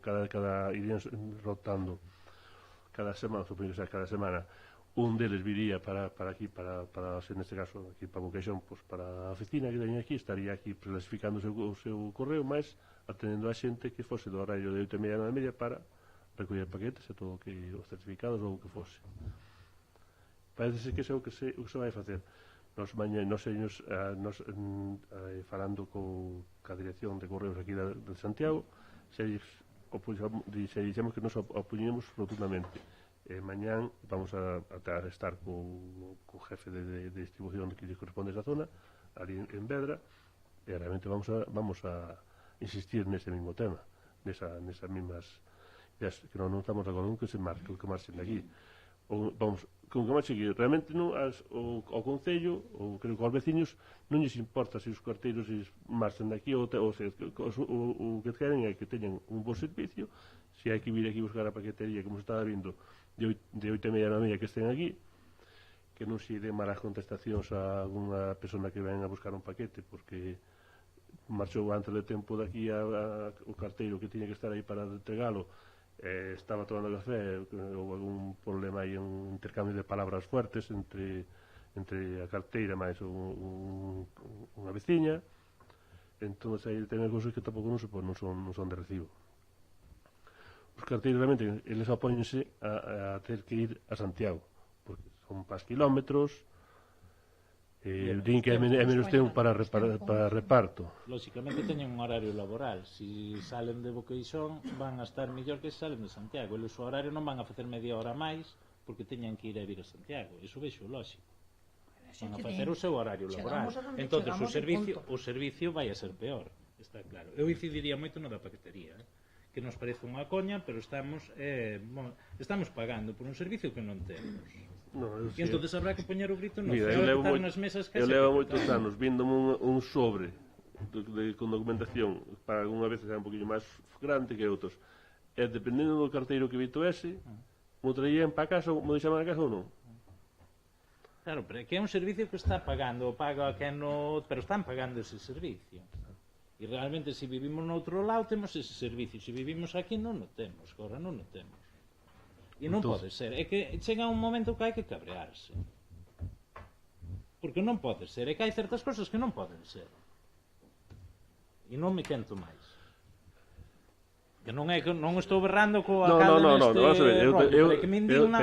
[SPEAKER 1] cada irían rotando cada semana, supoño que sea cada semana. Un deles viría para aquí, neste caso, aquí para Boqueixón, pues para a oficina que teñen aquí, estaría aquí clasificando o seu correo, máis atendendo a xente que fose do horario de 8:30 a 9:30 para recoller paquetes e todo os certificados ou o que fose. Parece que é o que se vai facer. Nos seños, falando ca dirección de correos aquí de Santiago, se dixemos que nos opoñemos rotundamente. Mañán vamos a estar co jefe de distribución que lle corresponde a esa zona, ali en Vedra, e realmente vamos a insistir nese mismo tema, nesas mismas ideas, que non estamos de acordo con que se marchen de aquí. Vamos, con que marchen aquí, realmente non ao Concello, ou creo que aos veciños, non lles importa se os carteiros marchen de aquí, o que queren é que teñan un bo servicio, se hai que vir aquí buscar a paquetería, como se estaba vindo, de 8:30 a 9:30 que estén aquí, que non se den malas contestacións a alguna persona que ven a buscar un paquete porque marchou antes de tempo daqui o carteiro que tiña que estar aí para entregalo, estaba tomando café, houve algún problema aí, un intercambio de palabras fuertes entre a carteira máis unha veciña, entón aí ten cousas que tampouco non son de recibo. Os carteiros realmente eles opóñense a ter que ir a Santiago porque son pas kilómetros, din que é menos tempo para reparto.
[SPEAKER 3] Lóxicamente teñen un horario laboral, se salen de Boqueixón van a estar mellor que se salen de Santiago, eles o horario non van a facer media hora máis porque teñen que ir a vir a Santiago, iso vexo lóxico, van a facer o seu horario laboral, entón o servicio vai a ser peor, está claro. Eu incidiría moito no da paquetería, que nos parece unha coña, pero estamos pagando por un servicio que non temos. E entón habrá que poñer o grito no ceo e botar nas mesas que
[SPEAKER 1] eu levo moitos anos víndome un sobre con documentación para unha vez que sea un poquinho máis grande que outros, e dependendo do carteiro que vito ese, mo traían para casa, mo deixaban a casa ou non.
[SPEAKER 3] Claro, pero é que é un servicio que está pagando, pero están pagando ese servicio. E realmente, se vivimos noutro lado, temos ese servicio. Se vivimos aquí, non o temos. Agora non o temos. E non pode ser. É que chega un momento que hai que cabrearse. Porque non pode ser. É que hai certas cosas que non poden ser. E non me quento máis. Que non é que non estou berrando co alcalde neste rollo, pero é que me indigna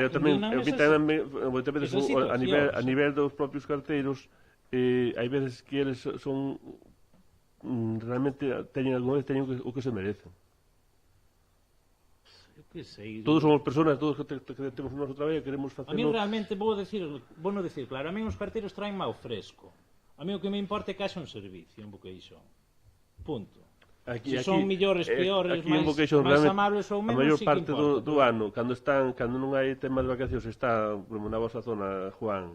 [SPEAKER 1] a nivel dos propios carteiros, hai veces que eles son realmente teñen o que se merecen. Todos somos personas, todos que temos o noso traballo, queremos facelo.
[SPEAKER 3] A mí realmente vou decir claro, a mí os carteiros traen mau fresco. A mí o que me importa é que haxa un servicio en Boqueixón. Punto. Se son millores, peores, máis amables ou menos,
[SPEAKER 1] a maior parte do ano, cando non hai tema de vacacións, está na vosa zona, Juan,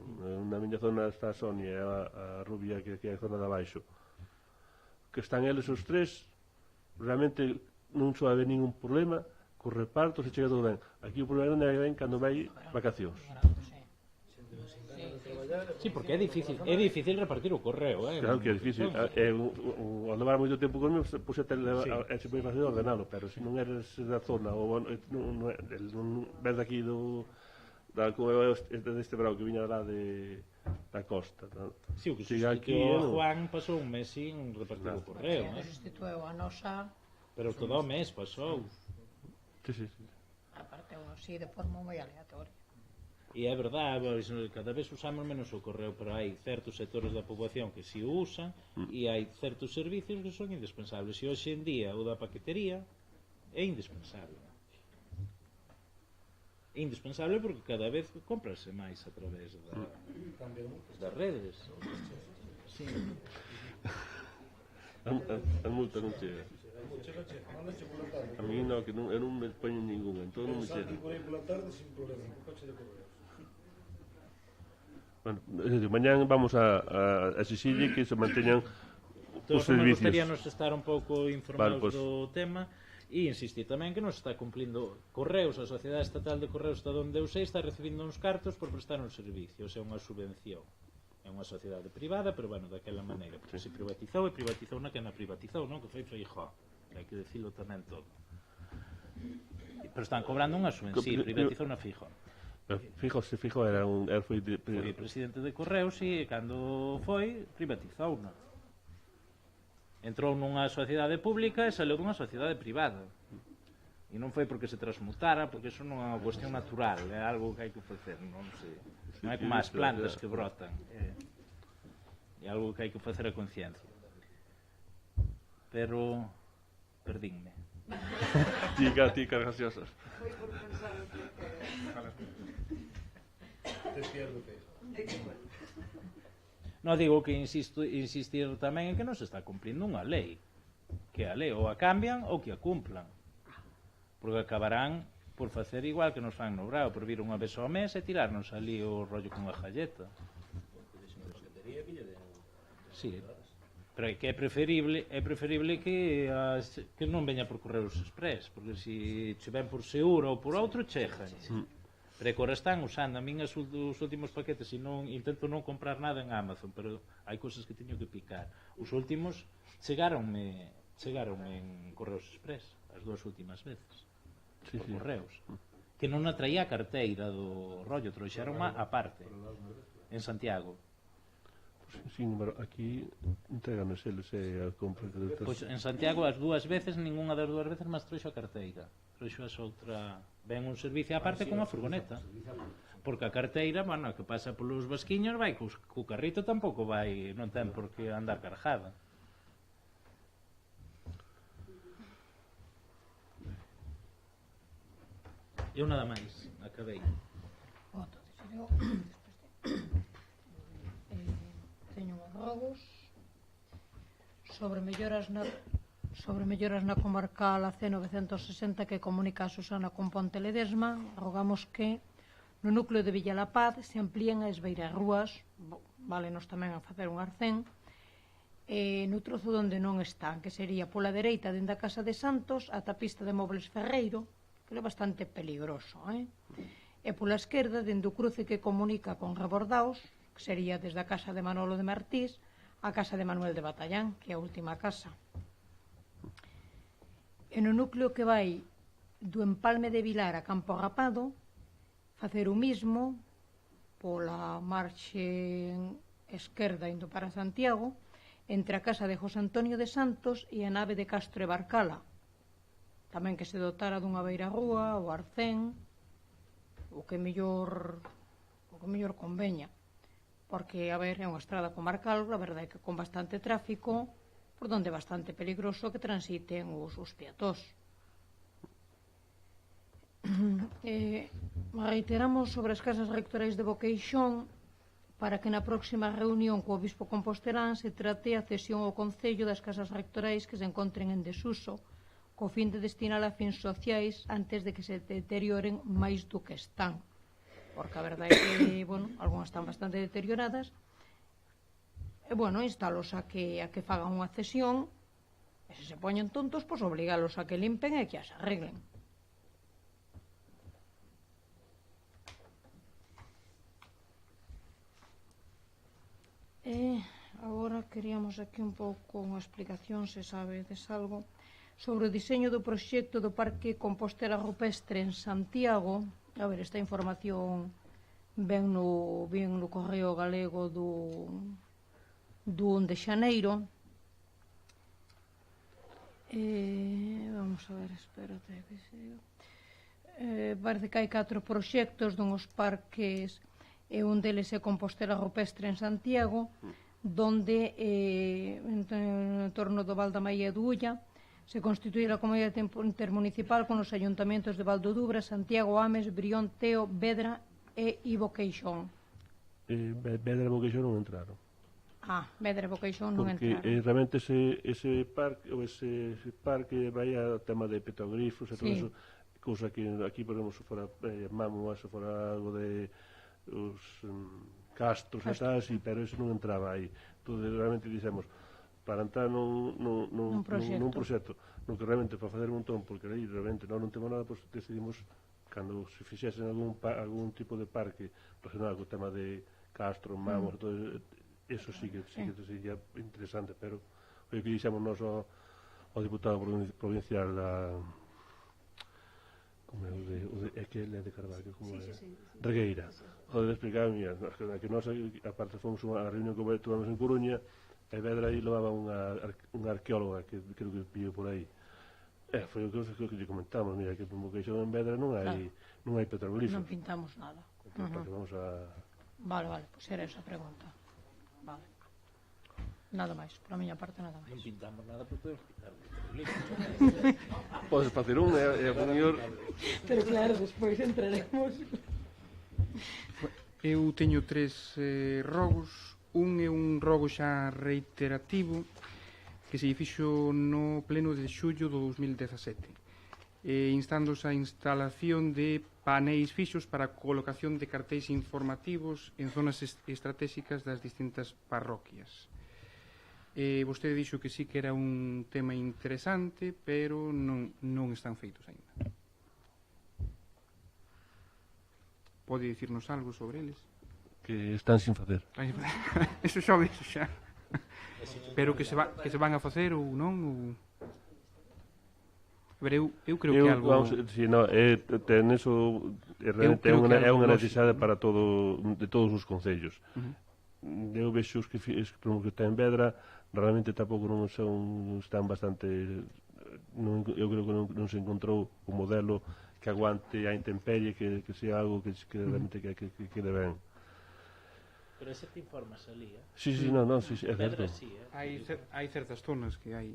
[SPEAKER 1] na miña zona está Sonia, a rubia que é a zona de abaixo, que están eles os tres, realmente non só haber ningún problema co reparto, se chega todo ben. Aquí o problema é ben cando vai vacacións.
[SPEAKER 3] Sí, porque é difícil repartir o correo,
[SPEAKER 1] Claro que é difícil. Ao levar moito tempo conmigo, se pode facer ordenalo, pero se non eres da zona, ou non ves daqui deste bravo que viña lá da costa.
[SPEAKER 3] Si, o que sustituiu a Juan pasou un mes sin repartir o correo.
[SPEAKER 6] Sustituiu a nosa...
[SPEAKER 3] Pero todo o mes pasou.
[SPEAKER 1] Sí.
[SPEAKER 6] Aparteu así de forma moi aleatoria.
[SPEAKER 3] E é verdade, cada vez usamos menos o correo, pero hai certos sectores da poboación que si o usan e hai certos servicios que son indispensables. E hoxe en día o da paquetería é indispensable. É indispensable porque cada vez cómprase máis a través das redes. Sí.
[SPEAKER 1] A multa non chega. A mí non, que eu non me poño ninguna, entón non me chega.
[SPEAKER 9] Por aí pola tarde sin problema, co coche de correos.
[SPEAKER 1] Bueno, é dicir, mañán vamos a exixirlle que se manteñan os servicios.
[SPEAKER 3] Gustaríanos estar un pouco informados
[SPEAKER 1] Vale, pues,
[SPEAKER 3] do tema e insistir tamén que non se está cumplindo Correos, a Sociedade Estatal de Correos está onde eu sei, está recibindo uns cartos por prestar uns servicios, é unha subvención. É unha sociedade privada, pero bueno, daquela maneira, porque se privatizou e privatizou na que na privatizou, non? Que foi Feijóo, que hai que decirlo tamén todo. Pero están cobrando unha subvención, sí, privatizou na Feijóo.
[SPEAKER 1] Fijo era foi
[SPEAKER 3] presidente de Correos e cando foi, privatizou, non? Entrou nunha sociedade pública e saleu dunha sociedade privada. E non foi porque se transmutara, porque iso non é unha cuestión natural, é algo que hai que facer, non sei. Non é como as plantas que brotan, é algo que hai que facer a conciencia. Pero perdínme.
[SPEAKER 1] Tica gaseosas.
[SPEAKER 8] Foi por pensar o que
[SPEAKER 3] Non digo que insistir tamén en que non se está cumplindo unha lei, que a lei ou a cambian ou que a cumplan, porque acabarán por facer igual que nos fan no Brao, por vir unha vez ao mes e tirarnos ali o rollo con a galleta. Sí, pero que é preferible que non veña por Correos Express, porque se che ven por Seguro ou por outro chegan. Pero que ahora están usando a min os últimos paquetes e non intento non comprar nada en Amazon, pero hai cousas que teño que picar. Os últimos chegaronme en Correos Express as dúas últimas veces. Por Correos. Que non atraía a carteira do rollo, trouxeron a parte en Santiago.
[SPEAKER 1] Sin embargo, aquí entreganos eles a compra.
[SPEAKER 3] Pois en Santiago as dúas veces, ninguna das dúas veces máis trouxo a carteira. Trouxo as outra... Ven un servicio aparte con a furgoneta. Porque a carteira, bueno, que pasa polos basquiños vai, co carrito tampouco vai, non ten por que andar cargada. Eu nada máis, acabei.
[SPEAKER 6] Teño uns rogos sobre melloras na comarcal AC960 que comunica a Susana con Ponte Ledesma. Rogamos que no núcleo de Villa La Paz se amplíen as beirarrúas, válenos tamén a facer un arcén, no trozo onde non están, que sería pola dereita dende a Casa de Santos ata a pista de Mobles Ferreiro, que é bastante peligroso, e pola esquerda dende o cruce que comunica con Rebordaos, que sería desde a casa de Manolo de Martís a casa de Manuel de Batallán, que é a última casa. E no núcleo que vai do Empalme de Vilar a Campo Rapado, facer o mismo pola marxe esquerda indo para Santiago, entre a casa de José Antonio de Santos e a nave de Castro e Barcala. Tamén que se dotara dunha beirarrúa, o arcén, o que mellor conveña. Porque, a ver, é unha estrada comarcal, a verdade é que con bastante tráfico, por donde é bastante peligroso que transiten os peatós. Reiteramos sobre as casas rectorais de Boqueixón para que na próxima reunión co Obispo compostelán se trate a cesión ao Concello das casas rectorais que se encontren en desuso, co fin de destinar a fins sociais antes de que se deterioren máis do que están. Porque a verdade é que, bueno, algunhas están bastante deterioradas, e, bueno, instalos a que fagan unha cesión, e se se poñen tontos, pois obligalos a que limpen e que as arreglen. E agora queríamos aquí un pouco unha explicación, se sabedes algo, sobre o diseño do proxecto do Parque Compostela Rupestre en Santiago. A ver, esta información ven no Correo Galego do 1 de xaneiro. Vamos a ver, espérate que parece que hai 4 proxectos dunhos parques, e un deles é Compostela Rupestre en Santiago, donde en torno do Val da Maia e do Ulla se constituye a comunidade intermunicipal con os ayuntamentos de Val do Dubra, Santiago, Ames, Brión, Teo, Vedra e Boqueixón.
[SPEAKER 1] Vedra e Boqueixón non entraron.
[SPEAKER 6] Vedra e Boqueixón non
[SPEAKER 1] porque
[SPEAKER 6] entraron.
[SPEAKER 1] realmente ese parque vai a tema de petroglifos e todo
[SPEAKER 6] Sí.
[SPEAKER 1] eso, cousa que aquí podemos fora Mamo, eso fora algo de os castros e tal, sí, pero eso non entraba aí. Entón, realmente dixemos, para entrar nun proxecto, no que realmente para facer un montón, porque aí realmente non temos nada, pues decidimos, cando se fixesen algún tipo de parque relacionado co tema de castro, Mamo, todo eso sí que sería interesante, pero o que dixemos nós ao diputado provincial da como é o que ele é de Carvalho, como é? Regueira. Joder, explicar, mira, que nós aparte fomos a reunión que tuvemos en Coruña e Vedra aí levaba unha arqueóloga que creo que pillou por aí. Foi o que lle comentamos, mira, que en Boqueixón en Vedra non hai petroglifos.
[SPEAKER 6] Non pintamos nada.
[SPEAKER 1] Porque vamos a...
[SPEAKER 6] Vale, pois era esa pregunta. Vale. Nada máis, pola miña parte nada máis.
[SPEAKER 3] Non pintamos nada, pero podemos pintar un petroglifo.
[SPEAKER 1] Podes facer un, e a mellor...
[SPEAKER 6] Pero claro, despois entraremos.
[SPEAKER 7] Eu teño 3 rogos. Un é un rogo xa reiterativo que se fixo no pleno de xullo do 2017, instándose a instalación de paneis fixos para a colocación de cartéis informativos en zonas estratégicas das distintas parroquias. Vostede dixo que sí que era un tema interesante, pero non están feitos aínda. Pode dicirnos algo sobre eles?
[SPEAKER 1] Que están sin facer.
[SPEAKER 7] Eso xa o vexo xa. Pero que se van a facer ou non? A ver, eu creo que algo...
[SPEAKER 1] Si, no, ten eso, realmente é unha necesidade para de todos os concellos. Eu vexo os que ten Vedra, realmente tampouco non están bastante... Eu creo que non se encontrou un modelo que aguante a intemperie, que sea algo que realmente que quede ben.
[SPEAKER 3] Pero ese te informas ali,
[SPEAKER 1] Sí, é certo.
[SPEAKER 7] Hai certas zonas que hai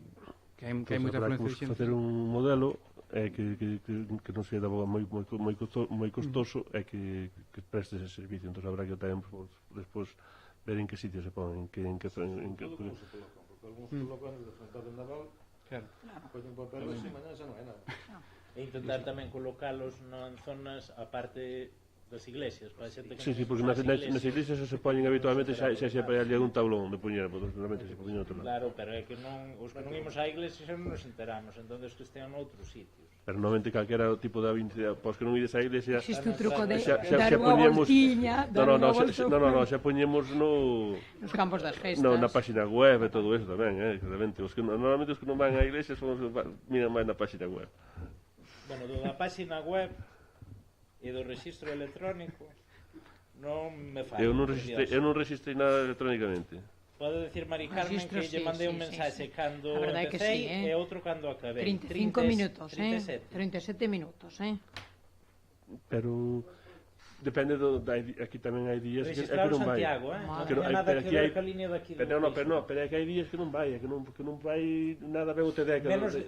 [SPEAKER 7] moita afluencia de xente.
[SPEAKER 1] Facer un modelo que non se daba moi costoso e que preste ese servicio. Entón habrá que tamén despois ver en que sitio se pon, en que
[SPEAKER 9] Todo como se colocan, porque algúns colocan de frente ao vendaval, poñen papel e mañana xa non hai nada.
[SPEAKER 3] E intentar tamén colocalos en zonas aparte das iglesias, para xente que...
[SPEAKER 1] Sí, porque nas iglesias se poñen habitualmente xa sempre hai algún tablón de poñer, porque realmente se poñen outro lado.
[SPEAKER 3] Claro, pero é que os que non imos á iglesia xa non nos enteramos, entón que estean noutros sitios.
[SPEAKER 1] Pero normalmente calquera tipo de pois que non ides á iglesia...
[SPEAKER 6] Existe o truco de
[SPEAKER 1] dar
[SPEAKER 6] unha voltiña,
[SPEAKER 1] No, xa poñemos
[SPEAKER 6] nos campos das festas.
[SPEAKER 1] Na página web e todo eso tamén, realmente. Normalmente os que non van á iglesia son os que miran máis na página web.
[SPEAKER 3] Bueno, da página web e do registro electrónico non me falla.
[SPEAKER 1] Eu non registrei nada electrónicamente.
[SPEAKER 3] Pode decir Mari Carmen que lle mandei un mensaxe cando empecé e outro cando acabei.
[SPEAKER 6] 35 minutos, 37 minutos,
[SPEAKER 1] Pero depende aquí tamén hai días que
[SPEAKER 3] non vai.
[SPEAKER 1] Santiago,
[SPEAKER 3] nada que ver ca línea daqui.
[SPEAKER 1] Pero é que hai días que non vai, que non vai nada ben o TDE.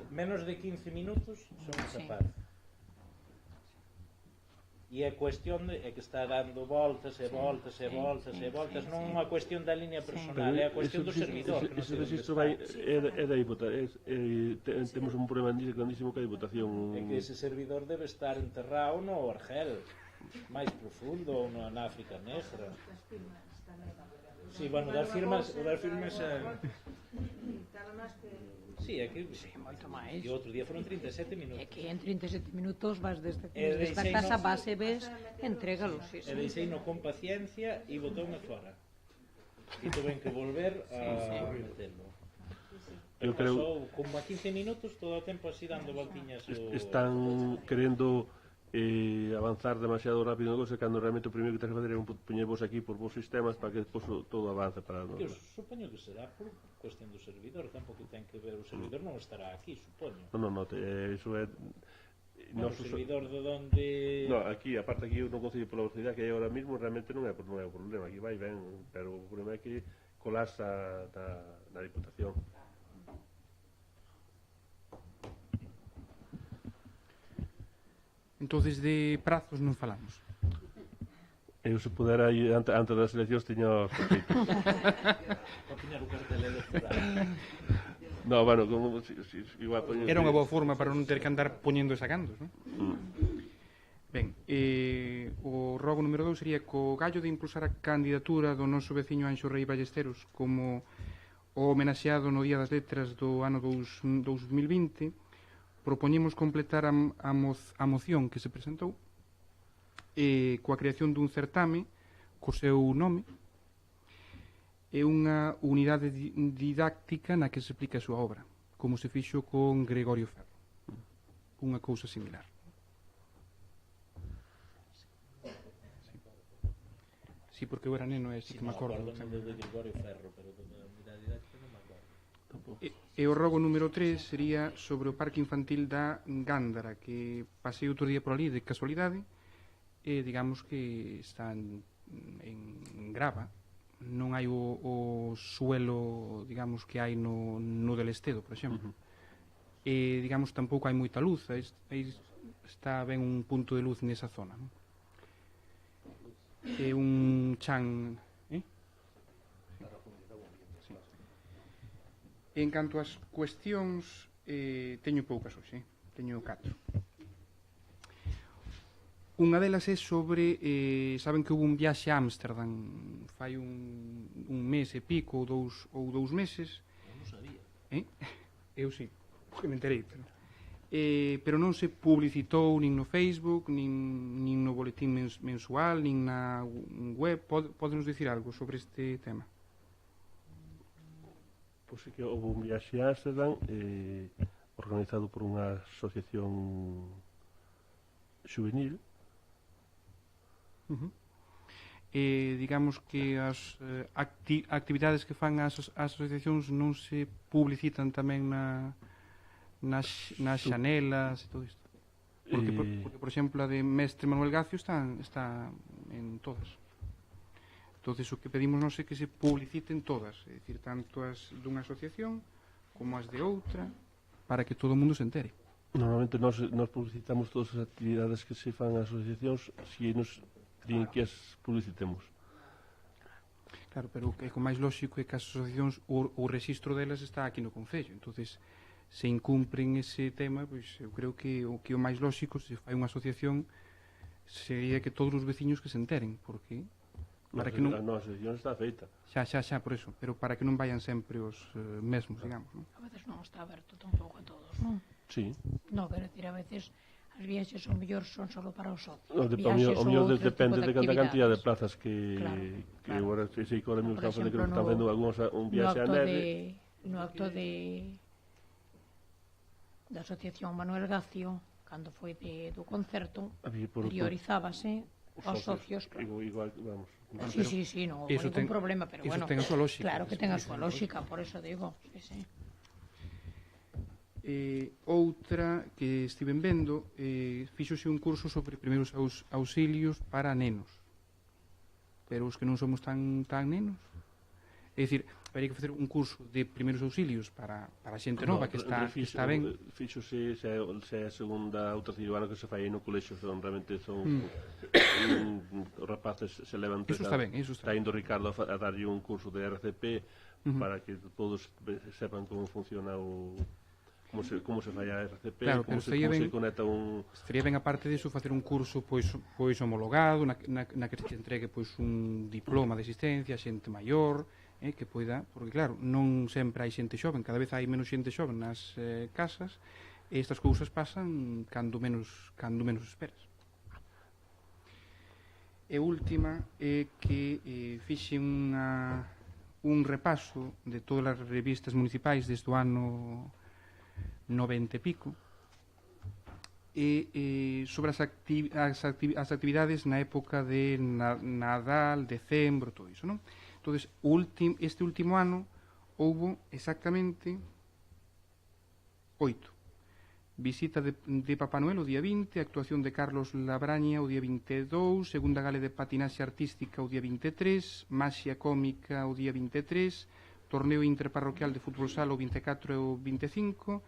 [SPEAKER 3] Menos de 15 minutos son capaz. E a cuestión é que está dando voltas e voltas e voltas e voltas, non é unha cuestión da línea personal, é a cuestión do servidor.
[SPEAKER 1] Ese registro é da Diputación, temos un problema grandísimo que a Diputación.
[SPEAKER 3] É que ese servidor debe estar enterrado no Argel, máis profundo, ou na África Negra. Sí, bueno, das firmas sí, é que
[SPEAKER 6] moito máis.
[SPEAKER 3] E outro día foron 37 minutos.
[SPEAKER 6] É que en 37 minutos vas desde a casa base ves, entrégalos.
[SPEAKER 3] E deixei no con paciencia e botoume fora. E tuve que volver a metelo. Pero pasou como a 15 minutos todo o tempo así dando voltiñas.
[SPEAKER 1] Están querendo avanzar demasiado rápido no coso, cando realmente o primeiro que tens que fazer é poñer vos aquí por vos sistemas para que despois todo avance para nós.
[SPEAKER 3] Eu supoño que será por cuestión do servidor, tampouco ten que ver, o servidor non estará aquí, supoño.
[SPEAKER 1] Non, iso é...
[SPEAKER 3] O servidor de donde...
[SPEAKER 1] No, aquí, aparte aquí no concello pola velocidade que hai ahora mismo, realmente non é o problema, aquí vai ben, pero o problema é que colapsa na Diputación.
[SPEAKER 7] Entonces de prazos non falamos.
[SPEAKER 1] Eu se pudera antes das eleccións tiña os
[SPEAKER 3] poñer o cartel electoral.
[SPEAKER 1] No, bueno, igual poñer...
[SPEAKER 7] Era unha boa forma para non ter que andar poñendo e sacando, non? Ben, o rogo número 2 sería co gallo de impulsar a candidatura do noso veciño Anxo Rei Ballesteros como o homenaxeado no Día das Letras do ano 2020. Propoñemos completar a moción que se presentou coa creación dun certame co seu nome e unha unidade didáctica na que se explica a súa obra, como se fixo con Gregorio Ferro. Unha cousa similar. Sí, porque eu era neno e sí que me acordo.
[SPEAKER 3] De Gregorio Ferro, pero da unidade didáctica non me acordo.
[SPEAKER 7] E o rogo número 3 sería sobre o parque infantil da Gándara, que pasei outro día por ali de casualidade e digamos que está en grava. Non hai o suelo, digamos, que hai no del Estedo, por exemplo. E, digamos, tampouco hai moita luz. Aí está ben un punto de luz nesa zona. Non? É un chan... Sí. En canto ás cuestións, teño poucas hoxe, teño 4. Unha delas é sobre, saben que houve un viaxe a Ámsterdam fai un mes e pico ou dous meses.
[SPEAKER 3] Eu non sabía.
[SPEAKER 7] Eu sí, porque me enterei, pero non se publicitou nin no Facebook, nin no boletín mensual, nin na web. Pódenos dicir algo sobre este tema?
[SPEAKER 1] Pois é que houve un viaxe a Ámsterdam organizado por unha asociación juvenil.
[SPEAKER 7] Digamos que as actividades que fan as asociacións non se publicitan tamén nas xanelas e todo isto, porque por exemplo a de Mestre Manuel Gacio está en todas. Entonces o que pedimos nós é que se publiciten todas, é dicir, tanto as dunha asociación como as de outra, para que todo o mundo se entere.
[SPEAKER 1] Normalmente nós publicitamos todas as actividades que se fan as asociacións se nos piden que as publicitemos.
[SPEAKER 7] Claro, pero o que é máis lóxico é que as asociacións o rexistro delas está aquí no Concello. Entonces, se incumpren ese tema, pois eu creo que o máis lóxico, se fai unha asociación, sería que todos os veciños que se enteren, porque para que non...
[SPEAKER 1] A nosa asociación está feita.
[SPEAKER 7] Xa, por eso, pero para que non vayan sempre os mesmos, digamos, non?
[SPEAKER 6] A veces non está aberto tampouco a todos, non?
[SPEAKER 1] Sí.
[SPEAKER 6] No, quero dicir, a veces as viaxes son mellor son solo para os socios.
[SPEAKER 1] O mellor depende de canta cantidad de plazas que agora sei que agora mesmo están facendo un viaxe a neve.
[SPEAKER 6] No acto da Asociación Manuel Gacio, cando foi do concerto, priorizábase os socios.
[SPEAKER 1] Igual, vamos.
[SPEAKER 6] Sí, non houve ningún problema, pero bueno, claro que ten a súa lógica, por eso digo, sí.
[SPEAKER 7] Outra que estiven vendo, fíxose un curso sobre primeiros auxilios para nenos, pero os que non somos tan nenos, é dicir, habería que facer un curso de primeiros auxilios para a xente nova que está ben.
[SPEAKER 1] Fíxose se é a segunda ou terceiro ano que se fai no colexio, realmente son os rapaces se levan.
[SPEAKER 7] Iso está ben,
[SPEAKER 1] está indo Ricardo a darlle un curso de RCP para que todos sepan como funciona como se fai a RCP,
[SPEAKER 7] claro,
[SPEAKER 1] como se conecta un...
[SPEAKER 7] Estaría ben, aparte disso, facer un curso pois homologado, na que se entregue pois un diploma de existencia a xente maior, que poida, porque claro, non sempre hai xente xoven, cada vez hai menos xente xoven nas casas, e estas cousas pasan cando menos esperas. E última é que fixe un repaso de todas as revistas municipais desde o ano 90 e pico, e sobre as actividades na época de Nadal, decembro, todo iso, non? Entón, este último ano houbo exactamente 8. Visita de Papá Noel o día 20, actuación de Carlos Labraña o día 22, segunda gala de patinaxe artística o día 23, maxia cómica o día 23, torneo interparroquial de fútbol sala o 24 e o 25,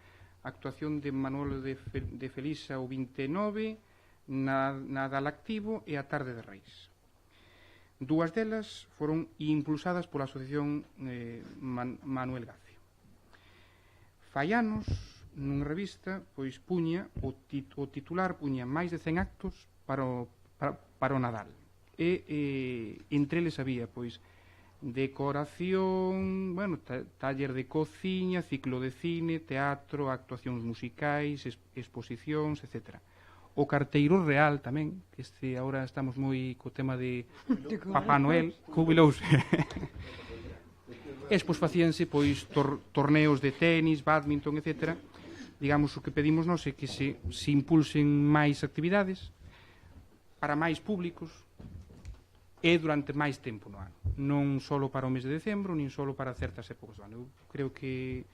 [SPEAKER 7] actuación de Manolo de Felisa o 29, Nadal activo e a tarde de Reis. Dúas delas foron impulsadas pola Asociación Manuel Gacio. Fai anos, nunha revista, pois puña o titular puña máis de 100 actos para o Nadal. E entre eles había, pois, decoración, bueno, taller de cociña, ciclo de cine, teatro, actuacións musicais, exposicións, etc. O carteiro real tamén, que agora estamos moi co tema de Papá Noel, jubilouse. Despois facíanse pois torneos de tenis, badminton, etc. Digamos, o que pedimos nós é que se impulsen máis actividades para máis públicos e durante máis tempo no ano, non só para o mes de decembro, nin só para certas épocas do ano. Eu creo que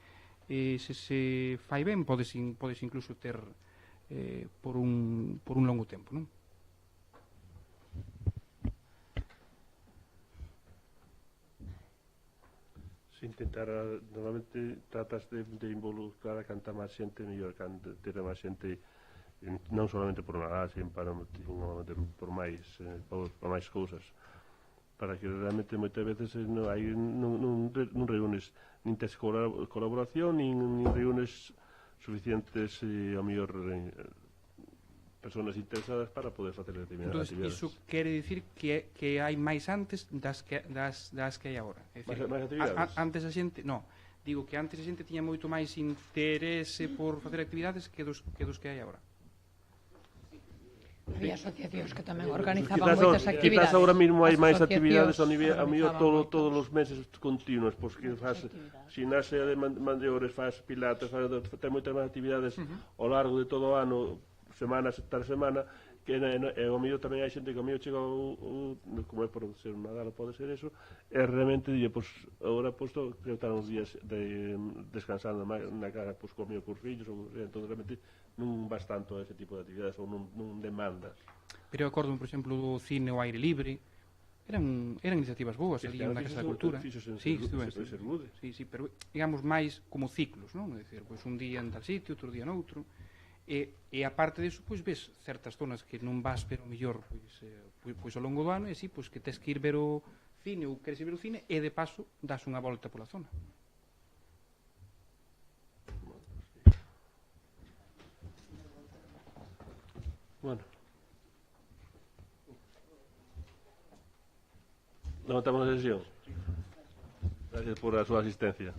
[SPEAKER 7] se se fai ben, podes incluso ter por un longo tempo, non?
[SPEAKER 1] Se intentar, normalmente tratas de involucrar a canta máis xente, mellor, ter máis xente, non solamente por Nadal, sino por máis cousas, para que realmente moitas veces non reúnes nin tes colaboración, nin reúnes suficientes ao mellor persoas interesadas para poder facer determinadas actividades.
[SPEAKER 7] Iso quere dicir que hai máis antes das que hai agora.
[SPEAKER 1] Máis actividades?
[SPEAKER 7] Antes a xente, non, digo que antes a xente tiña moito máis interese por facer actividades que dos que hai agora.
[SPEAKER 6] Había asociacións que tamén organizaban moitas actividades.
[SPEAKER 1] Quizás ahora mesmo hai máis actividades ao mellor todos os meses continuos, porque faz ximnasia de mandadores, faz pilates, ten moitas máis actividades ao largo de todo o ano, semana tras semana, que ao mellor tamén hai xente que ao mellor chega como é por ser un Nadal, pode ser eso, e realmente dille, pois, agora posto que están uns días descansando na casa, pois, co mellor cos fillos, entón realmente non vas tanto a ese tipo de actividades ou non demandas.
[SPEAKER 7] Pero eu acordo, por exemplo, do cine ao aire libre, eran iniciativas boas ali na Casa da Cultura. Sí, pero digamos máis como ciclos, non? É dicir, pois un día en tal sitio, outro día noutro, e aparte disso, pois ves certas zonas que non vas pero mellor pois ao longo do ano, e así, pois que tes que ir ver o cine ou queres ir ver o cine e de paso das unha volta pola zona.
[SPEAKER 1] Bueno, levantamos a sesión. Gracias por a súa asistencia.